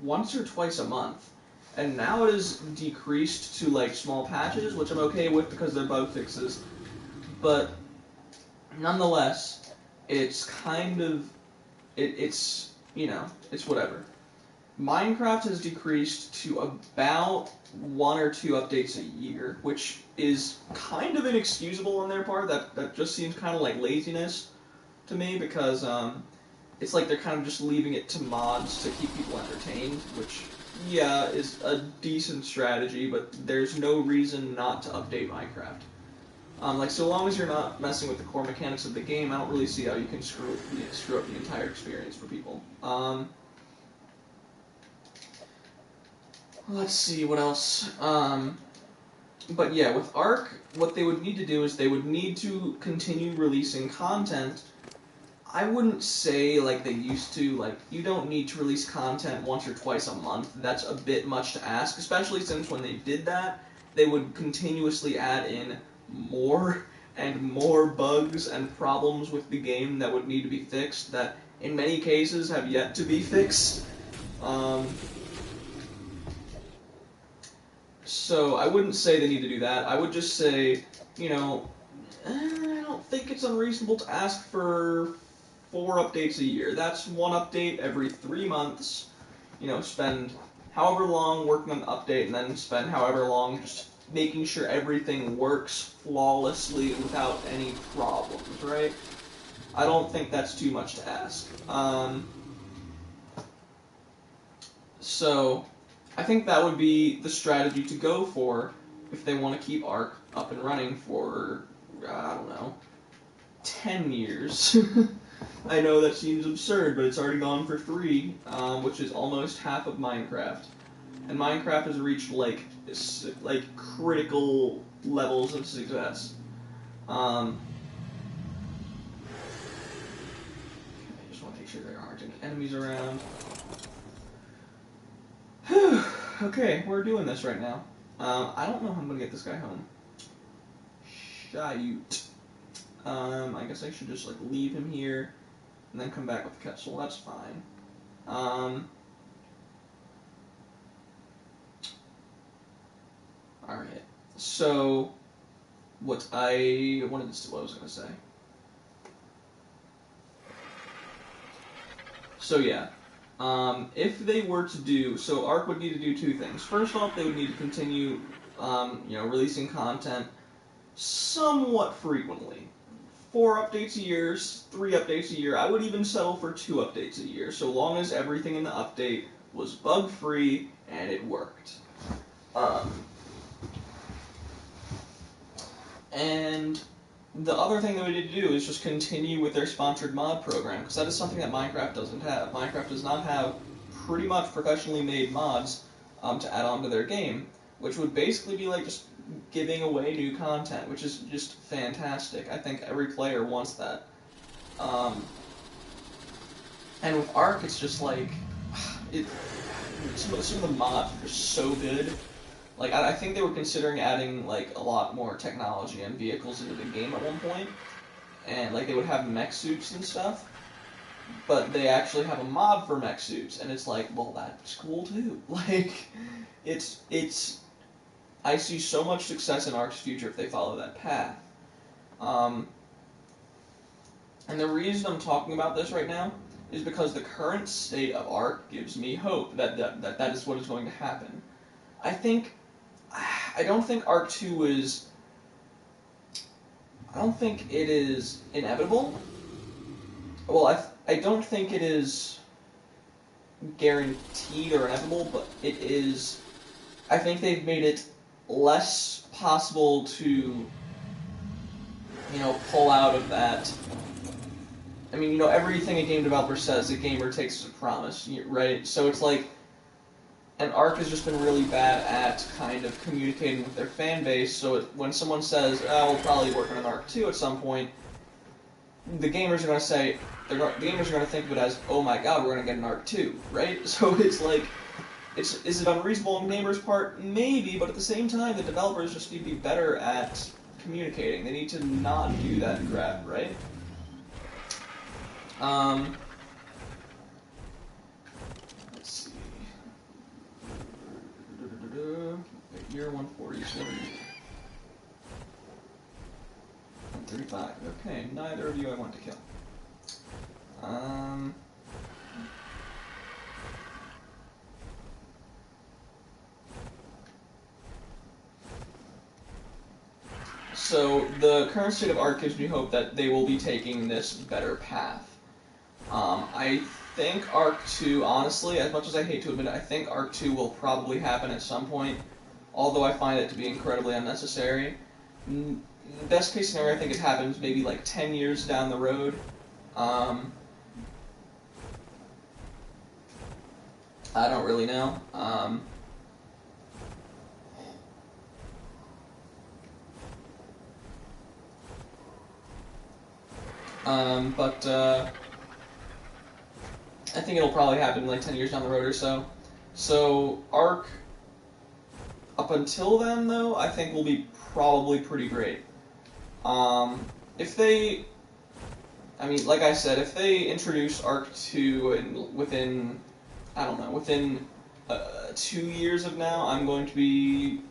once or twice a month. And now it is decreased to like small patches, which I'm okay with because they're bug fixes. But nonetheless, it's kind of it's it's whatever. Minecraft has decreased to about 1 or 2 updates a year, which is kind of inexcusable on their part. That just seems kind of like laziness to me because it's like they're kind of just leaving it to mods to keep people entertained, which yeah is a decent strategy, but there's no reason not to update Minecraft. Like so long as you're not messing with the core mechanics of the game, I don't really see how you can screw up the entire experience for people. Let's see, what else? But yeah, with Ark, what they would need to do is they would need to continue releasing content. I wouldn't say like they used to, like, you don't need to release content once or twice a month. That's a bit much to ask, especially since when they did that, they would continuously add in more and more bugs and problems with the game that would need to be fixed that in many cases have yet to be fixed. So I wouldn't say they need to do that. I would just say, I don't think it's unreasonable to ask for 4 updates a year. That's 1 update every 3 months. Spend however long working on the update and then spend however long just making sure everything works flawlessly without any problems, right? I don't think that's too much to ask. So I think that would be the strategy to go for if they want to keep Ark up and running for, I don't know, 10 years. I know that seems absurd, but it's already gone for 3, which is almost half of Minecraft. And Minecraft has reached, like critical levels of success. I just want to make sure there aren't any enemies around. Okay, we're doing this right now. I don't know how I'm going to get this guy home. Shoot. I guess I should just like leave him here and then come back with the kettle. That's fine. Alright. So, what I wanted to see what I was going to say. So yeah. If they were to do, so Ark would need to do 2 things. First off, they would need to continue, releasing content somewhat frequently. 4 updates a year, 3 updates a year. I would even settle for 2 updates a year, so long as everything in the update was bug-free and it worked. And the other thing that we need to do is just continue with their sponsored mod program, because that is something that Minecraft doesn't have. Minecraft does not have pretty much professionally made mods to add on to their game, which would basically be like just giving away new content, which is just fantastic. I think every player wants that. And with Ark, it's just like, some of the mods are just so good. Like, I think they were considering adding, like, a lot more technology and vehicles into the game at one point. And, like, they would have mech suits and stuff. But they actually have a mod for mech suits. And it's like, well, that's cool, too. Like, it's... I see so much success in Ark's future if they follow that path. And the reason I'm talking about this right now is because the current state of Ark gives me hope that is what is going to happen. I don't think Ark 2 is... I don't think it is inevitable. Well, I don't think it is guaranteed or inevitable, but it is... I think they've made it less possible to, pull out of that. I mean, everything a game developer says, a gamer takes as a promise, right? So it's like... And Ark has just been really bad at kind of communicating with their fan base, so when someone says, oh, we'll probably work on an Ark 2 at some point, the gamers are going to say, the gamers are going to think of it as, oh my god, we're going to get an Ark 2, right? So it's like, is it unreasonable on gamers' part? Maybe, but at the same time, the developers just need to be better at communicating. They need to not do that crap, right? Let's see. Year 140, 135. Okay, neither of you I want to kill. So the current state of Ark gives me hope that they will be taking this better path. I think Ark 2, honestly, as much as I hate to admit it, I think Ark 2 will probably happen at some point, although I find it to be incredibly unnecessary. Best case scenario, I think it happens maybe like 10 years down the road. I don't really know. But I think it'll probably happen like 10 years down the road or so. So Ark, up until then though, I think will be probably pretty great. If they, I mean, like I said, if they introduce Ark 2 within, I don't know, within 2 years of now, I'm going to be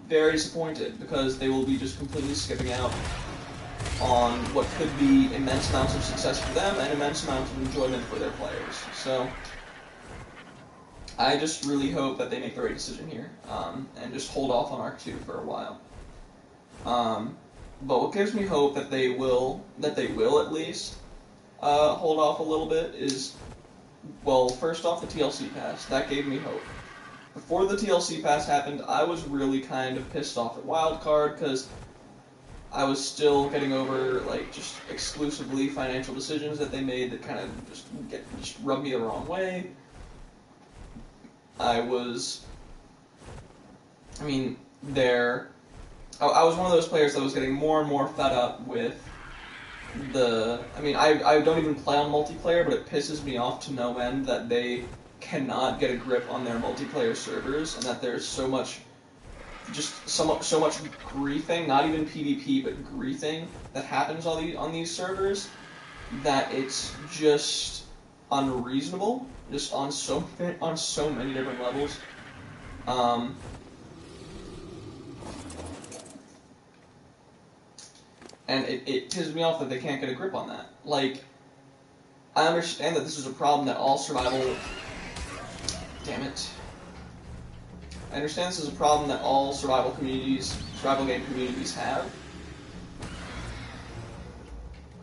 very disappointed because they will be just completely skipping out on what could be immense amounts of success for them and immense amounts of enjoyment for their players. So I just really hope that they make the right decision here and just hold off on Ark 2 for a while. But what gives me hope that they will at least hold off a little bit is, well, first off, the TLC pass. That gave me hope. Before the TLC pass happened, I was really kind of pissed off at Wildcard because I was still getting over like just exclusively financial decisions that they made that kind of just rubbed me the wrong way. I was one of those players that was getting more and more fed up with I don't even play on multiplayer, but it pisses me off to no end that they cannot get a grip on their multiplayer servers and that there's so much griefing, not even PvP, but griefing that happens on these servers, that it's just unreasonable, just on so many different levels. And it pisses me off that they can't get a grip on that. Like, I understand that this is a problem that all survival... Damn it. I understand this is a problem that all survival game communities have.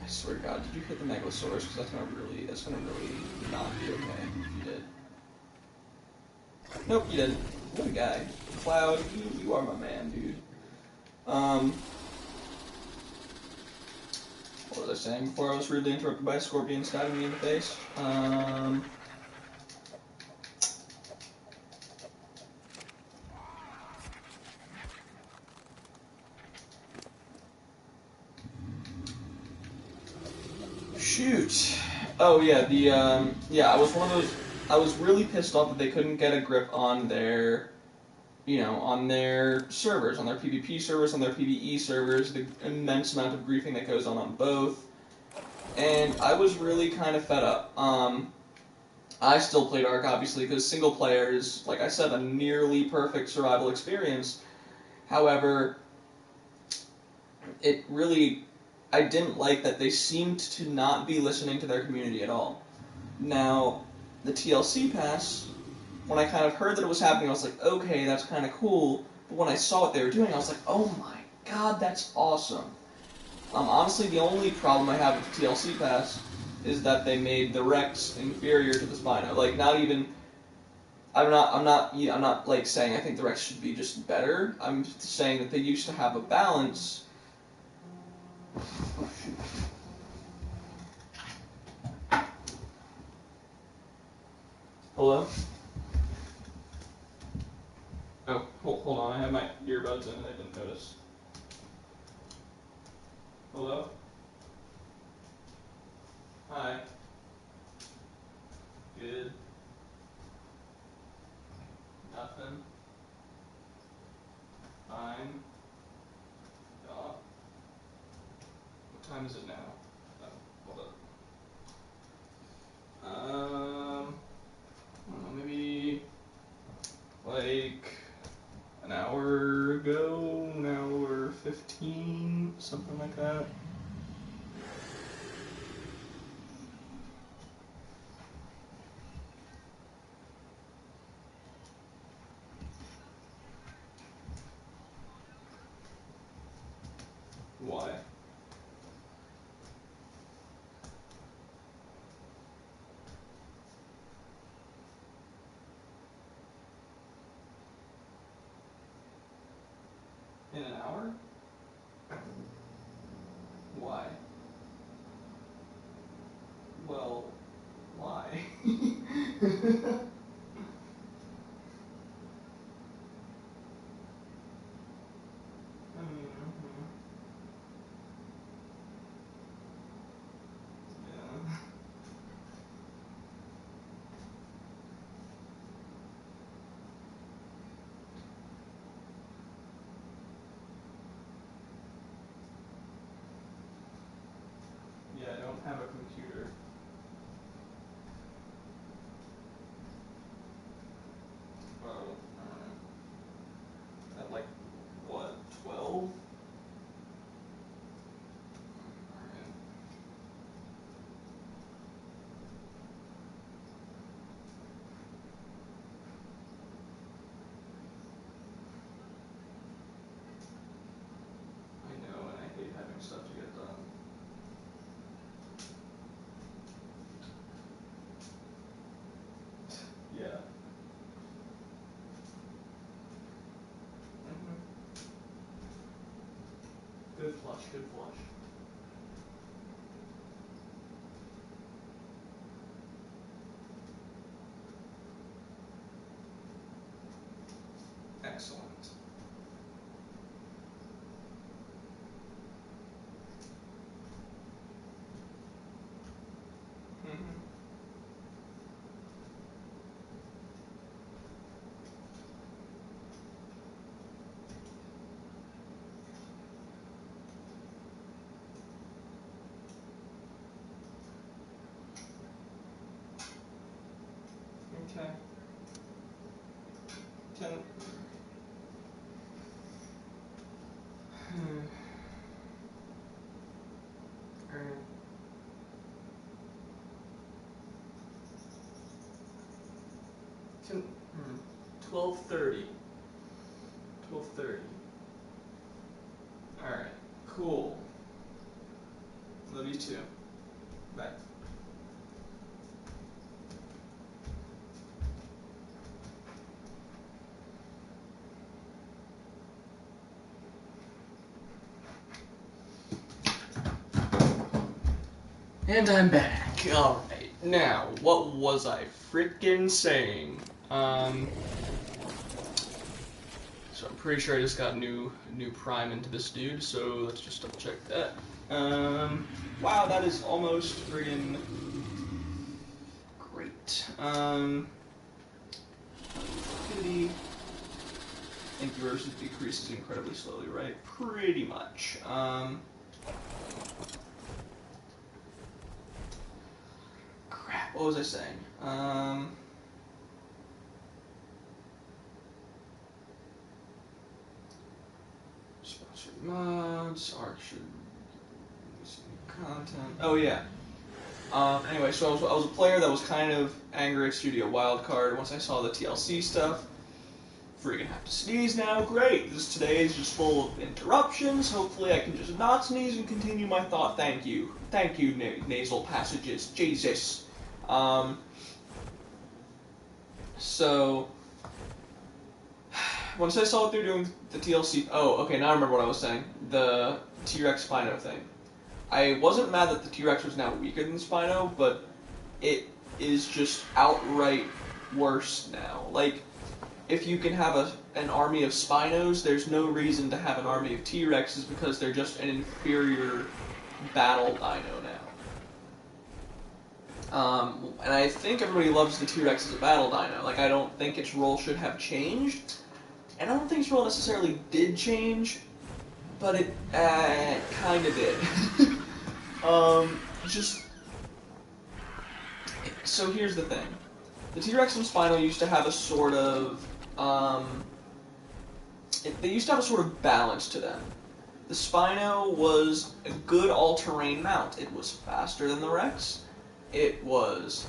I swear to God, did you hit the Megalosaurus? Because that's gonna really not be okay if you did. Nope, you didn't. What a guy. Cloud, you are my man, dude. What was I saying before I was rudely interrupted by a scorpion stabbing me in the face? Shoot. Oh yeah, I was one of those. I was really pissed off that they couldn't get a grip on their, on their servers, on their PvP servers, on their PvE servers, the immense amount of griefing that goes on both, and I was really kind of fed up. I still played Ark, obviously, because single player is, like I said, a nearly perfect survival experience. However, I didn't like that they seemed to not be listening to their community at all. Now, the TLC pass, when I kind of heard that it was happening, I was like, okay, that's kind of cool. But when I saw what they were doing, I was like, oh my god, that's awesome. Honestly, the only problem I have with the TLC pass is that they made the Rex inferior to the Spino. Like, not even... I'm not like saying I think the Rex should be just better. I'm saying that they used to have a balance. Hello? Oh, hold on. I have my earbuds in and I didn't notice. Hello? Hi. Good. time is it now? Oh, hold up. I don't know, maybe like an hour ago, an hour 15, something like that. Why? In an hour? Why? Well, why? Yeah. Yeah, I don't have a computer. Oh, at like, what, 12? Alright. I know, and I hate having stuff to get done. Yeah. Mm-hmm. Good flush, good flush. Excellent. Mm-hmm. Okay. Can... Alright. Can... 12:30. 12:30. Alright. Cool. Love you too. Bye. And I'm back. Alright. Now, what was I frickin' saying? So I'm pretty sure I just got new prime into this dude, so let's just double check that. Wow, that is almost friggin' great. Activity versus decreases incredibly slowly, right? Pretty much. Crap, what was I saying? Sponsored mods, Ark should release new content. Oh yeah. Anyway, so I was a player that was kind of angry at Studio Wildcard once I saw the TLC stuff. Freaking have to sneeze now. Great. Today is just full of interruptions. Hopefully I can just not sneeze and continue my thought. Thank you. Thank you, nasal passages. Jesus. So, once I saw what they're doing, the TLC... Oh, okay, now I remember what I was saying. The T-Rex Spino thing. I wasn't mad that the T-Rex was now weaker than Spino, but it is just outright worse now. Like, if you can have an army of Spinos, there's no reason to have an army of T-Rexes because they're just an inferior battle dino now. And I think everybody loves the T-Rex as a battle dino. Like, I don't think its role should have changed. And I don't think its role necessarily did change, but it kind of did. Just so here's the thing: the T-Rex and Spino used to have a sort of they used to have a sort of balance to them. The Spino was a good all-terrain mount. It was faster than the Rex. It was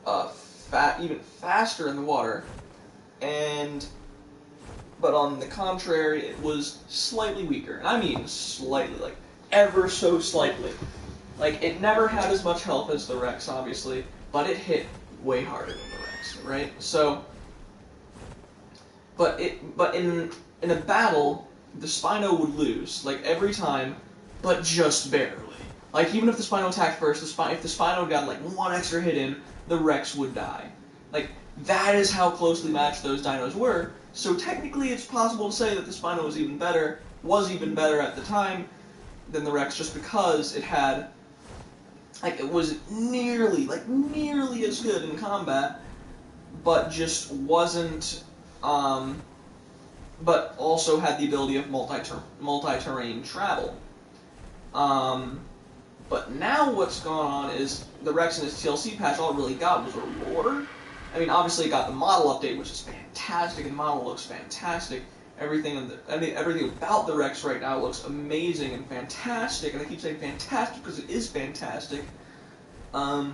even faster in the water, but on the contrary, it was slightly weaker. And I mean slightly, like ever so slightly. Like, it never had as much health as the Rex, obviously, but it hit way harder than the Rex, right? So, but in a battle, the Spino would lose, like, every time, but just barely. Like, even if the Spino attacked first, if the Spino got, like, one extra hit in, the Rex would die. Like, that is how closely matched those dinos were. So technically, it's possible to say that the Spino was even better at the time than the Rex, just because it had, like, it was nearly as good in combat, but just wasn't, but also had the ability of multi-terrain travel. But now what's going on is the Rex in its TLC patch, all it really got was a roar. I mean, obviously it got the model update, which is fantastic, and the model looks fantastic. Everything about the Rex right now looks amazing and fantastic, and I keep saying fantastic because it is fantastic. But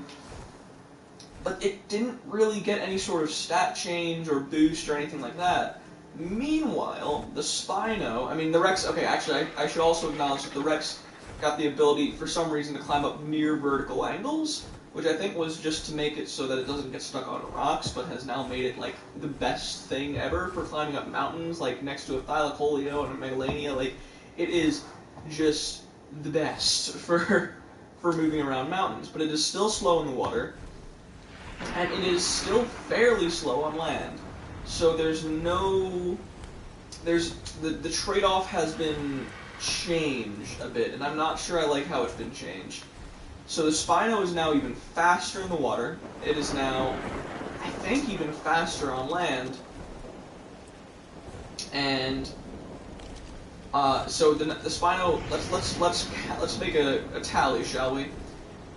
it didn't really get any sort of stat change or boost or anything like that. Meanwhile, the Spino, I mean, the Rex, okay, actually, I should also acknowledge that the Rex got the ability, for some reason, to climb up near vertical angles, which I think was just to make it so that it doesn't get stuck on rocks, but has now made it, like, the best thing ever for climbing up mountains, like, next to a Thylacoleo and a Megalania. Like, it is just the best for moving around mountains, but it is still slow in the water, and it is still fairly slow on land. So the trade-off has been changed a bit, and I'm not sure I like how it's been changed. So the Spino is now even faster in the water. It is now, I think, even faster on land. And so the Spino, let's make a tally, shall we?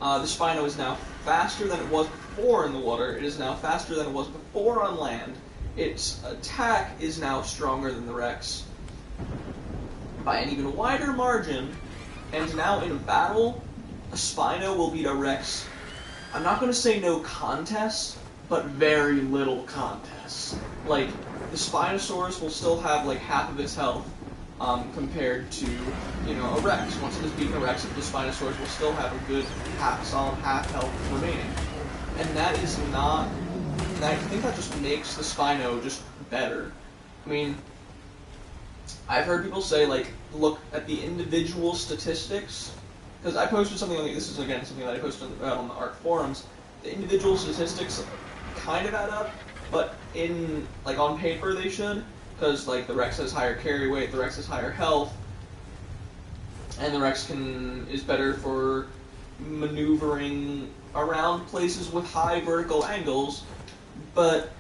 The Spino is now faster than it was before in the water. It is now faster than it was before on land. Its attack is now stronger than the Rex by an even wider margin. And now in a battle, a Spino will beat a Rex. I'm not going to say no contest, but very little contest. Like, the Spinosaurus will still have like half of its health compared to, you know, a Rex. Once it has beaten a Rex, the Spinosaurus will still have a good solid half health remaining. And that is not, I think that just makes the Spino just better. I mean, I've heard people say, like, look at the individual statistics, because I posted something on this is again something that I posted on the Ark forums. The individual statistics kind of add up, but on paper they should, because like the Rex has higher carry weight, the Rex has higher health, and the Rex is better for maneuvering around places with high vertical angles. But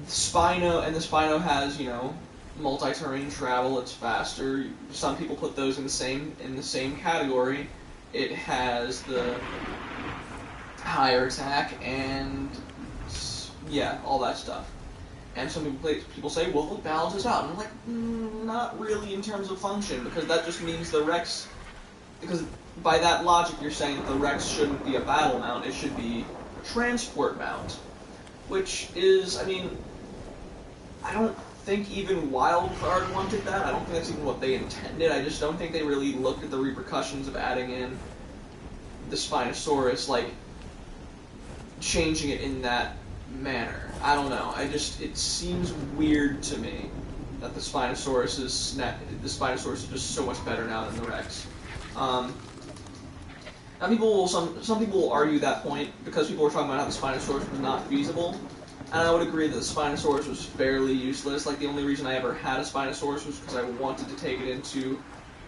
the Spino has, you know, multi-terrain travel. It's faster. Some people put those in the same category. It has the higher attack and yeah, all that stuff. And some people say, well, it balances out. And I'm like, not really in terms of function, because that just means the Rex. Because by that logic, you're saying that the Rex shouldn't be a battle mount. It should be a transport mount, which is, I mean, I don't think even Wildcard wanted that. I don't think that's even what they intended. I just don't think they really looked at the repercussions of adding in the Spinosaurus, like, changing it in that manner. I don't know. It seems weird to me that the Spinosaurus is just so much better now than the Rex. Now some people will argue that point because people were talking about how the Spinosaurus was not feasible. And I would agree that the Spinosaurus was fairly useless. Like, the only reason I ever had a Spinosaurus was because I wanted to take it into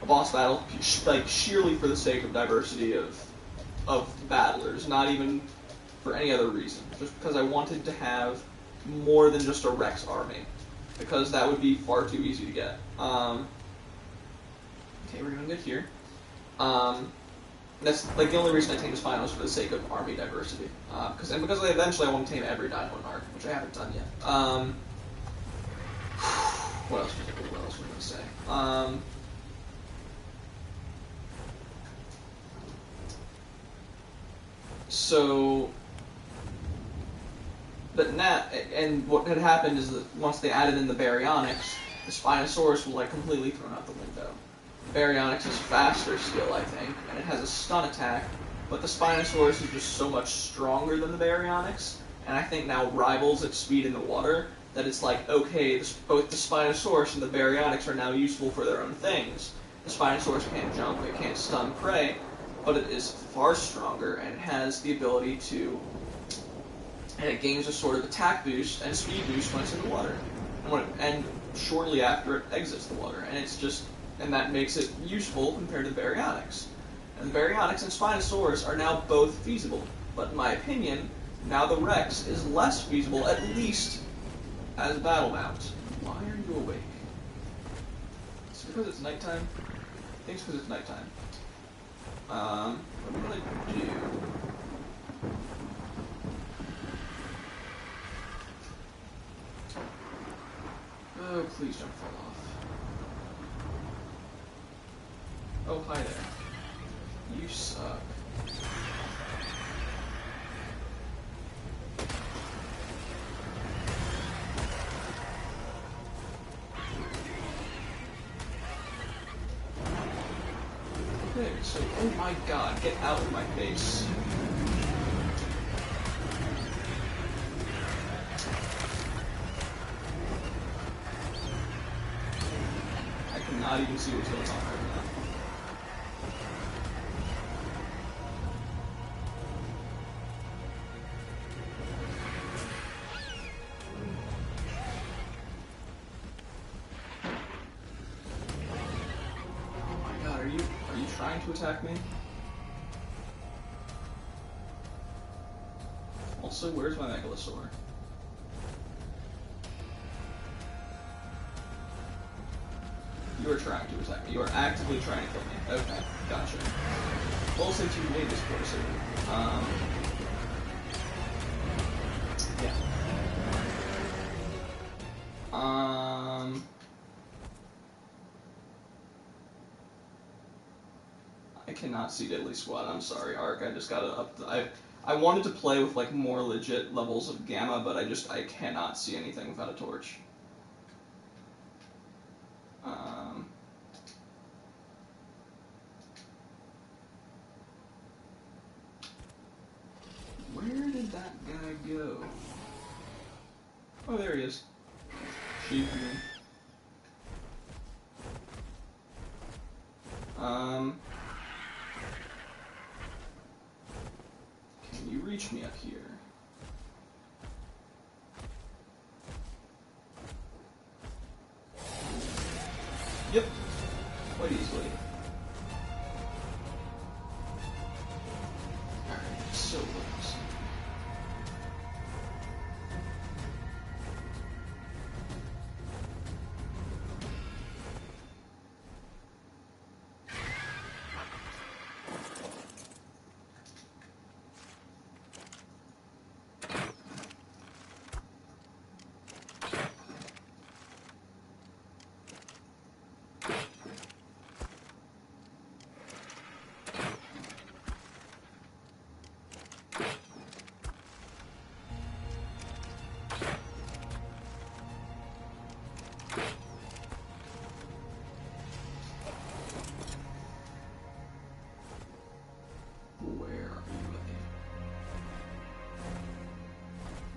a boss battle, like, sheerly for the sake of diversity of battlers, not even for any other reason. Just because I wanted to have more than just a Rex army, because that would be far too easy to get. Okay, we're doing good here. That's like the only reason I tame Spino is for the sake of army diversity. Because eventually I want to tame every dino in Ark, which I haven't done yet. What else was I going to say? So, but and what had happened is that once they added in the baryonyx, the Spinosaurus was like completely thrown out the window. Baryonyx is faster still, I think, and it has a stun attack, but the Spinosaurus is just so much stronger than the Baryonyx, and I think now rivals its speed in the water, that it's like, okay, both the Spinosaurus and the Baryonyx are now useful for their own things. The Spinosaurus can't jump, it can't stun prey, but it is far stronger, and it has the ability to, and it gains a sort of attack boost and speed boost when it's in the water, and shortly after it exits the water, and that makes it useful compared to the Baryonyx. And the Baryonyx and Spinosaurus are now both feasible, but in my opinion, now the Rex is less feasible, at least as a battle mount. Why are you awake? Is it because it's nighttime? I think it's because it's nighttime. What do I do? Oh, please don't fall off. Oh, hi there. You suck. Okay, so, oh my god, get out of my face. I cannot even see what's going on right now. Trying to attack me? Also, where's my Megalosaur? You are trying to attack me. You are actively trying to kill me. Okay, gotcha. Well, since you made this course, yeah. I cannot see Diddly Squat. I'm sorry, Ark. I just gotta up. I wanted to play with like more legit levels of Gamma, but I cannot see anything without a torch. Where did that guy go? Oh, there he is. Sheep. Can you reach me up here? Yep, quite easily. Alright, so close.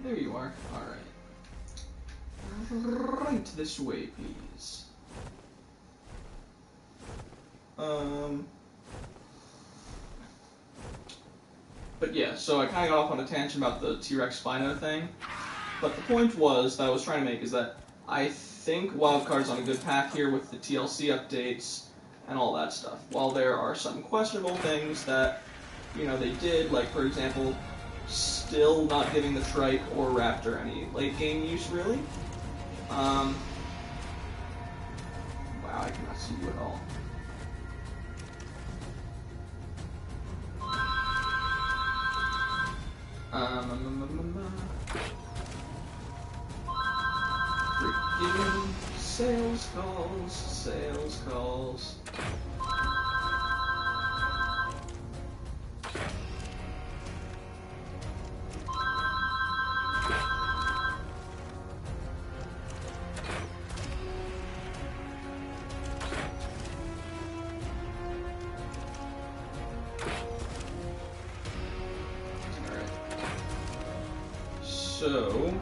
There you are. Alright. Right this way, please. But yeah, so I kind of got off on a tangent about the T-Rex Spino thing. But the point was that I was trying to make is that I think Wildcard's on a good path here with the TLC updates and all that stuff. While there are some questionable things that, you know, they did, like, for example, still not giving the Trike or Raptor any late game use, really. Wow, I cannot see you at all. Freaking sales calls, sales calls. So,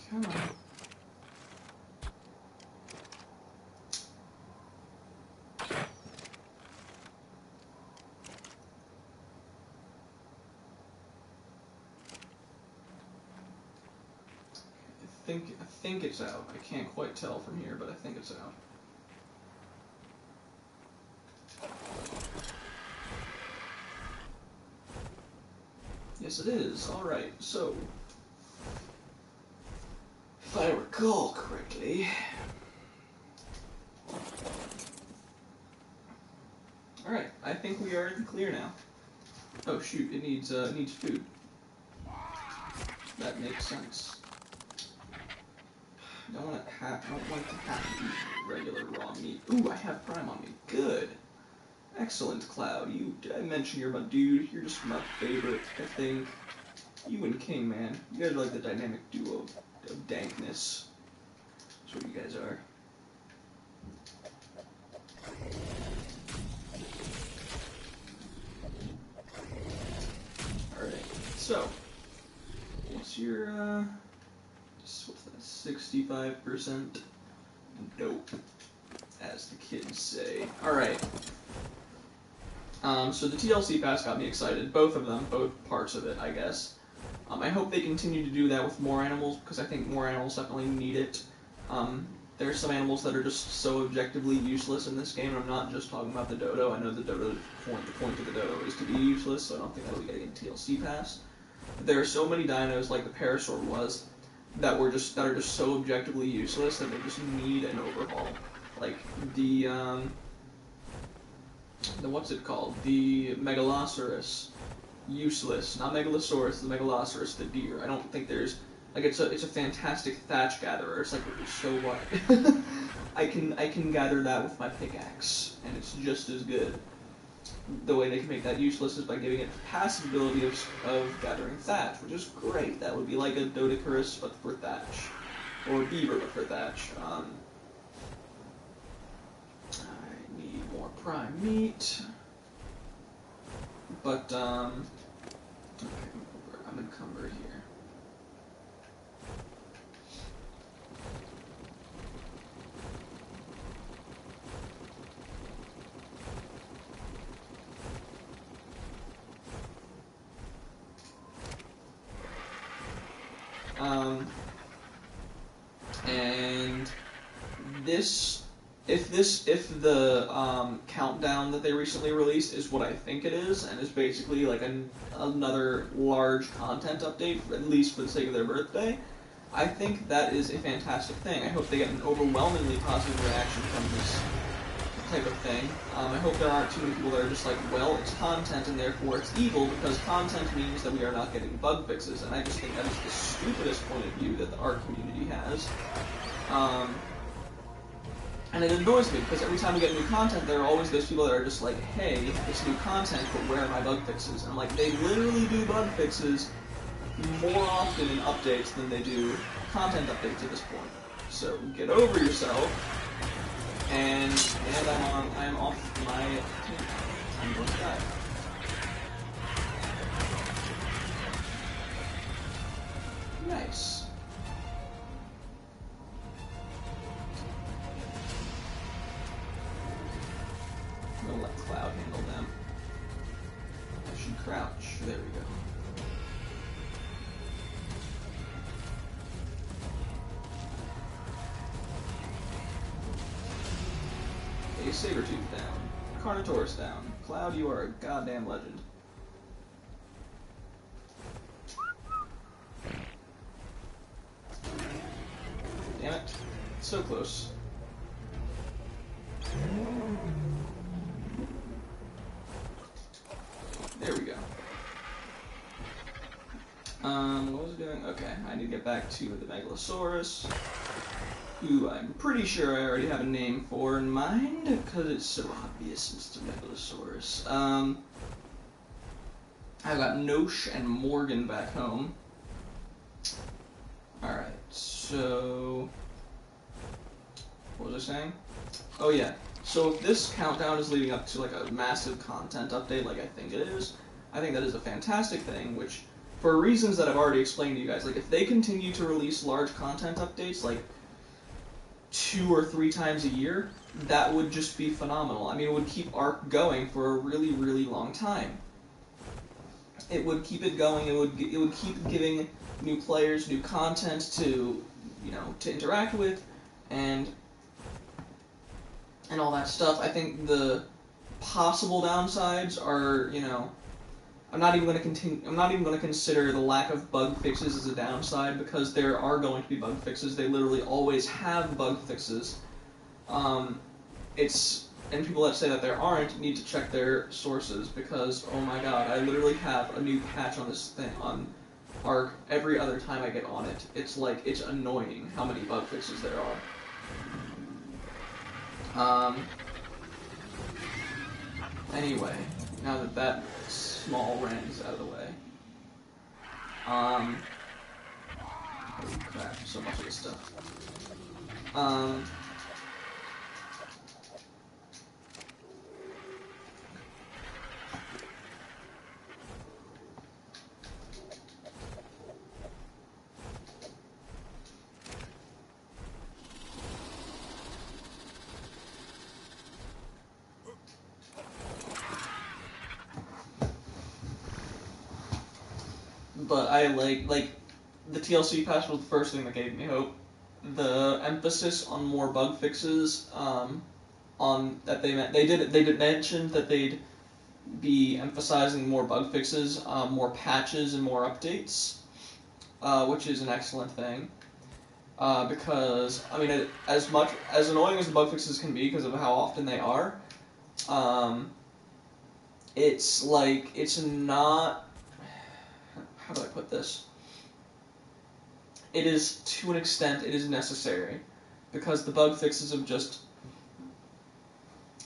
come on. I think it's out. I can't quite tell from here, but I think it's out. Yes, it is. All right. So, if I recall correctly, all right. I think we are in the clear now. Oh shoot! It needs food. That makes sense. I don't like to have to eat regular raw meat. Ooh, I have Prime on me. Good. Excellent, Cloud. I mentioned you're my dude. You're just my favorite, I think. You and King, man. You guys are like the dynamic duo of dankness. That's what you guys are. Alright, so. What's your, what's that, 65%? Dope, as the kids say. Alright. So the TLC pass got me excited. Both of them, both parts of it, I guess. I hope they continue to do that with more animals, because I think more animals definitely need it. There are some animals that are just so objectively useless in this game, and I'm not just talking about the dodo. I know the dodo, the point of the dodo is to be useless, so I don't think that'll be getting a TLC pass. But there are so many dinos, like the Parasaur was, that are just so objectively useless that they just need an overhaul. Like the what's it called? The Megalosaurus. Useless. Not Megalosaurus, the Megalosaurus, the deer. I don't think there's like it's a fantastic thatch gatherer. It's like, so what? I can gather that with my pickaxe, and it's just as good. The way they can make that useless is by giving it the passive ability of gathering thatch, which is great. That would be like a Doedicurus, but for thatch. Or a beaver, but for thatch. I need more prime meat. But, okay, I'm encumbered here. And if the countdown that they recently released is what I think it is, and is basically like another large content update, at least for the sake of their birthday, I think that is a fantastic thing. I hope they get an overwhelmingly positive reaction from this type of thing. I hope there aren't too many people that are just like, well, it's content and therefore it's evil, because content means that we are not getting bug fixes, and I just think that is the stupidest point of view that the Ark community has. And it annoys me, because every time we get new content, there are always those people that are just like, hey, it's new content, but where are my bug fixes? And I'm like, they literally do bug fixes more often in updates than they do content updates at this point. So get over yourself. And I'm off my team. I'm going to die. Nice. I'm gonna let Cloud handle them. I should crouch. There we go. A Sabertooth down. Carnotaurus down. Cloud, you are a goddamn legend. Damn it. So close. There we go. What was it doing? Okay, I need to get back to the Megalosaurus, who I'm pretty sure I already have a name for in mind, because it's so obvious, Mr. Megalosaurus. I've got Nosh and Morgan back home. Alright, so... what was I saying? Oh yeah, so if this countdown is leading up to like a massive content update like I think it is, I think that is a fantastic thing, which, for reasons that I've already explained to you guys, like if they continue to release large content updates like 2 or 3 times a year, that would just be phenomenal. I mean, it would keep Ark going for a really, really long time. It would keep it going, it would keep giving new players new content to, you know, to interact with, and all that stuff. I think the possible downsides are, you know, I'm not even going to consider the lack of bug fixes as a downside, because there are going to be bug fixes. They literally always have bug fixes. And people that say that there aren't need to check their sources, because oh my god, I literally have a new patch on this thing on Ark every other time I get on it. It's like, it's annoying how many bug fixes there are. Anyway, now that that small rant is out of the way. Holy crap, so much of this stuff. But I like the TLC patch was the first thing that gave me hope. The emphasis on more bug fixes, on that they did mention that they'd be emphasizing more bug fixes, more patches and more updates, which is an excellent thing. Because I mean, as annoying as the bug fixes can be because of how often they are, it's like, it's not. How do I put this? It is, to an extent, it is necessary, because the bug fixes have just,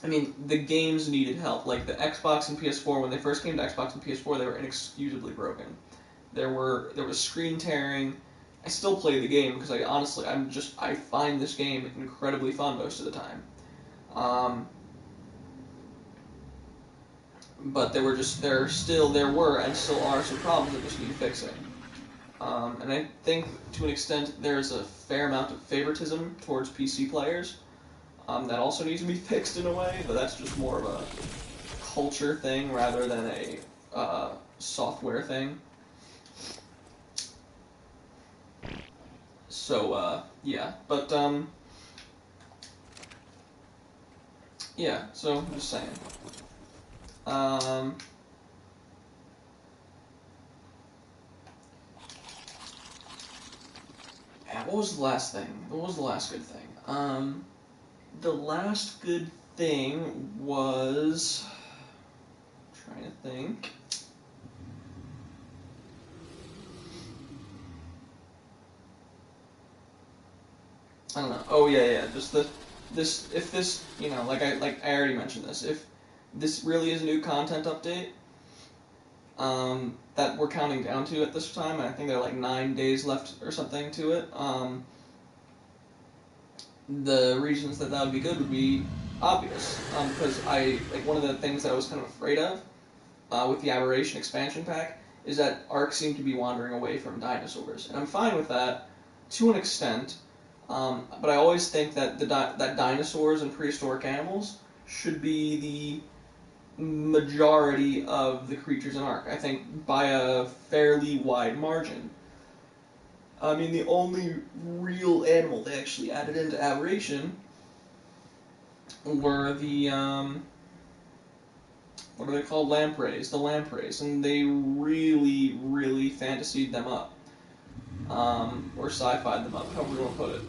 I mean, the games needed help. Like the Xbox and PS4, when they first came to Xbox and PS4, they were inexcusably broken. There was screen tearing. I still play the game because I find this game incredibly fun most of the time. But there were and still are some problems that just need fixing. And I think, to an extent, there's a fair amount of favoritism towards PC players that also needs to be fixed in a way, but that's just more of a culture thing rather than a software thing. So, yeah. But, yeah, so, I'm just saying. Yeah, what was the last thing? What was the last good thing? The last good thing was... I'm trying to think. I don't know. Oh yeah. Just if this, you know, like I already mentioned this. If this really is a new content update, that we're counting down to at this time, and I think there are like 9 days left or something to it. the reasons that would be good would be obvious. Because one of the things that I was kind of afraid of with the Aberration expansion pack is that Ark seemed to be wandering away from dinosaurs, and I'm fine with that to an extent. But I always think that that dinosaurs and prehistoric animals should be the majority of the creatures in Ark. I think by a fairly wide margin. I mean, the only real animal they actually added into Aberration were the what are they called? Lampreys. The lampreys, and they really, really fantasied them up. Or sci-fi'd them up, however you want to put it.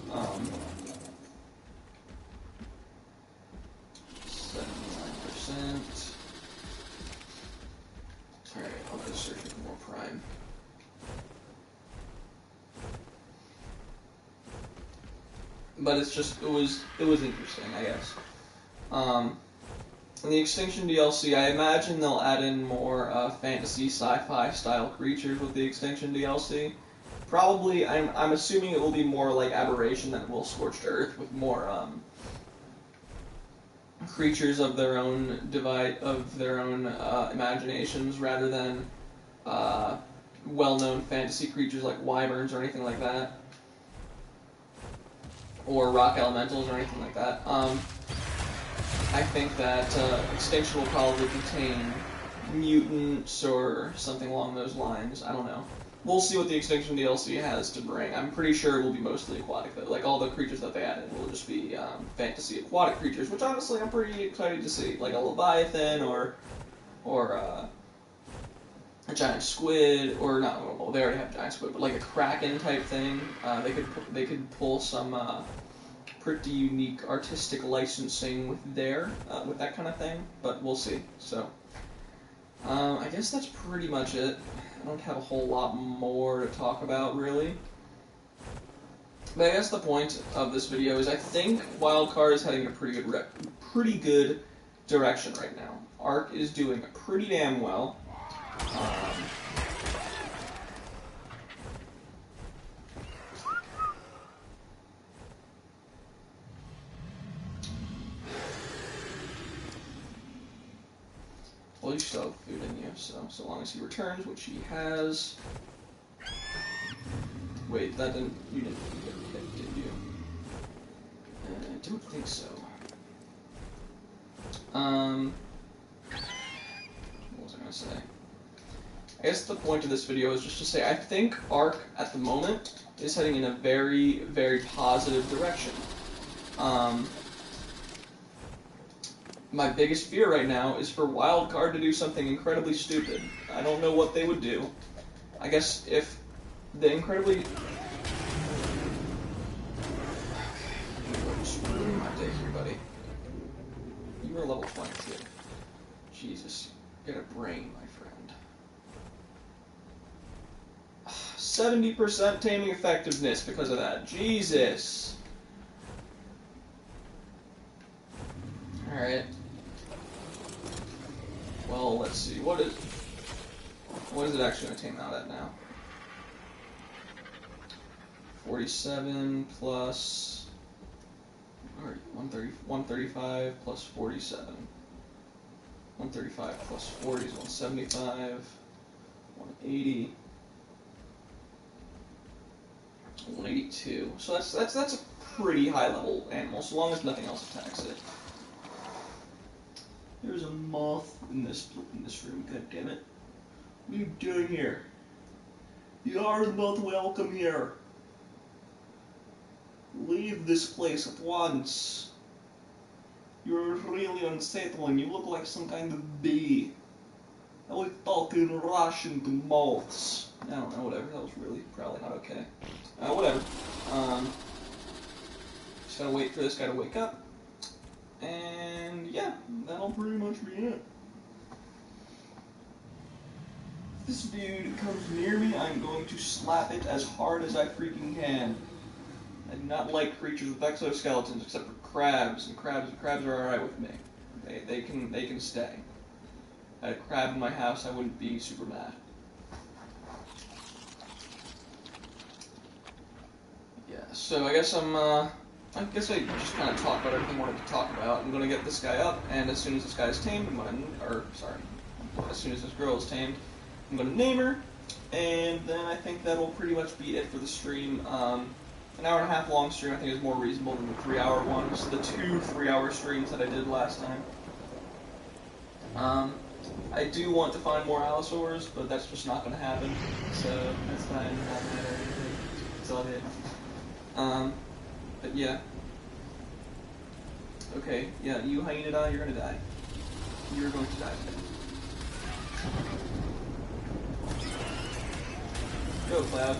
79%. Alright, I'll go searching for more Prime. But it's just, it was interesting, I guess. In the Extinction DLC, I imagine they'll add in more fantasy, sci-fi style creatures with the Extinction DLC. Probably, I'm assuming it will be more like Aberration than it will Scorched Earth, with more creatures of their own imaginations, rather than well-known fantasy creatures like wyverns or anything like that, or rock elementals or anything like that. I think that Extinction will probably contain mutants or something along those lines. I don't know. We'll see what the Extinction DLC has to bring. I'm pretty sure it will be mostly aquatic, though. Like, all the creatures that they added will just be fantasy aquatic creatures, which honestly I'm pretty excited to see. Like a Leviathan or a giant squid, or not, well, they already have giant squid, but like a Kraken type thing. They could pull some pretty unique artistic licensing with that kind of thing, but we'll see. So, I guess that's pretty much it. I don't have a whole lot more to talk about, really. But I guess the point of this video is I think Wildcard is heading in a pretty good direction right now. Ark is doing pretty damn well. Well, you still have food in you, so long as he returns, which he has. Wait, you didn't get it, did you? I don't think so. What was I gonna say? I guess the point of this video is just to say I think Ark at the moment is heading in a very, very positive direction. My biggest fear right now is for Wildcard to do something incredibly stupid. I don't know what they would do. I guess if the incredibly... Okay, you're just ruining my day here, buddy. You were level 22. Jesus, you got a brain, my friend. 70% taming effectiveness because of that. Jesus! Alright. Well, let's see. What is it actually going to tame out at now? 47 plus... Alright, 135 plus 47. 135 plus 40 is 175. 180. 182. So that's a pretty high level animal, so long as nothing else attacks it. There's a moth in this room, god damn it. What are you doing here? You are not welcome here. Leave this place at once. You're really unsettling. You look like some kind of bee. I was talking Russian to moths. I don't know, whatever. That was really probably not okay. Whatever. Just gotta wait for this guy to wake up. And yeah, that'll pretty much be it. If this dude comes near me, I'm going to slap it as hard as I freaking can. I do not like creatures with exoskeletons except for crabs, and crabs are alright with me. They can stay. If I had a crab in my house, I wouldn't be super mad. Yeah, so I guess I'm I guess I just kind of talk about everything I wanted to talk about. I'm going to get this guy up, and as soon as this guy is tamed, as soon as this girl is tamed, I'm going to name her, and then I think that will pretty much be it for the stream. An hour and a half long stream I think is more reasonable than the 3-hour ones, the 2 3-hour streams that I did last time. I do want to find more allosaurs, but that's just not going to happen, so that's fine, not matter or anything. It's all good. But yeah. Okay, yeah, you hyena, you're gonna die. You're going to die today. Go, Cloud.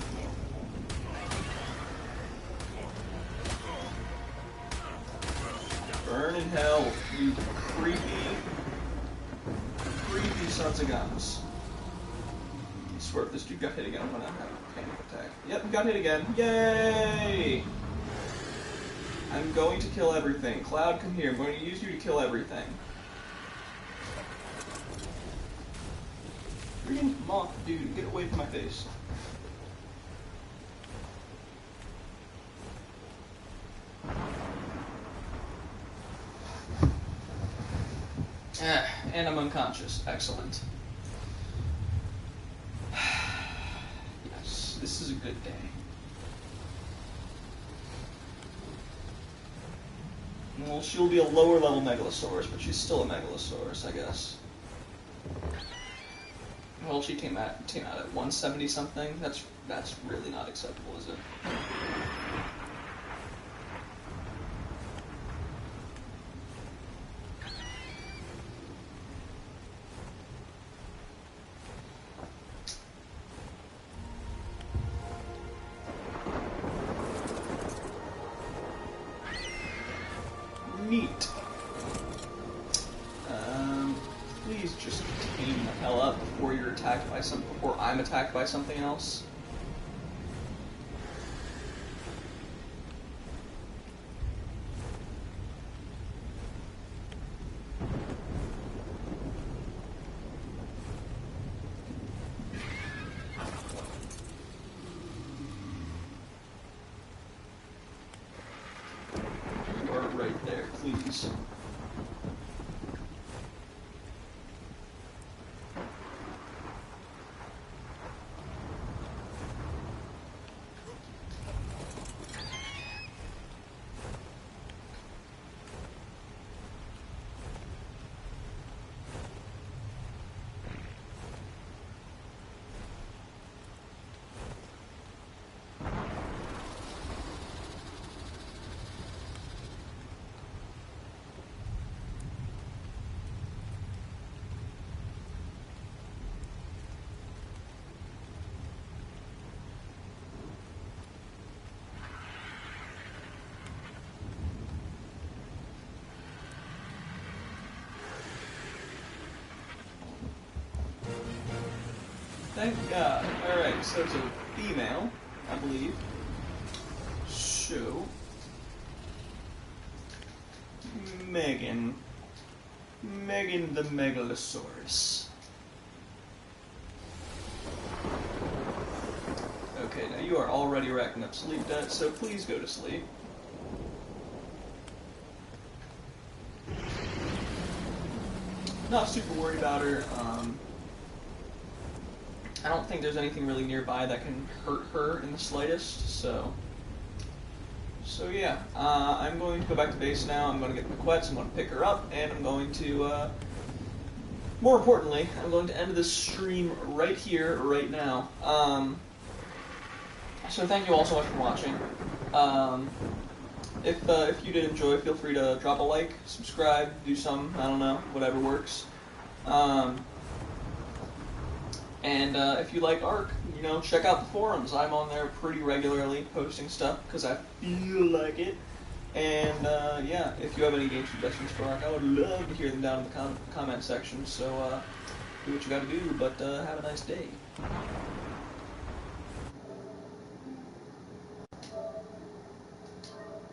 Burn in hell, you creepy sons of guns. I swear if this dude got hit again, I'm gonna have a panic attack. Yep, got hit again. Yay! I'm going to kill everything. Cloud, come here. I'm going to use you to kill everything. Freaking moth, dude. Get away from my face. And I'm unconscious. Excellent. Yes, this is a good day. Well, she'll be a lower level Megalosaurus, but she's still a Megalosaurus, I guess. Well, she came out at 170 something. That's really not acceptable, is it? Neat. Please just tame the hell up before you're attacked by before I'm attacked by something else. You are right there, please. Thank God. Alright, so it's a female, I believe. So, Megan the Megalosaurus. Okay, now you are already racking up sleep debt, so please go to sleep. Not super worried about her. I don't think there's anything really nearby that can hurt her in the slightest, so yeah. I'm going to go back to base now. I'm going to get the Quets, I'm going to pick her up, and I'm going to, more importantly, I'm going to end this stream right here, right now. So thank you all so much for watching. If you did enjoy, feel free to drop a like, subscribe, do some, I don't know, whatever works. And if you like Ark, you know, check out the forums. I'm on there pretty regularly posting stuff because I feel like it. And yeah, if you have any game suggestions for Ark, I would love to hear them down in the comment section. So do what you gotta do, but have a nice day.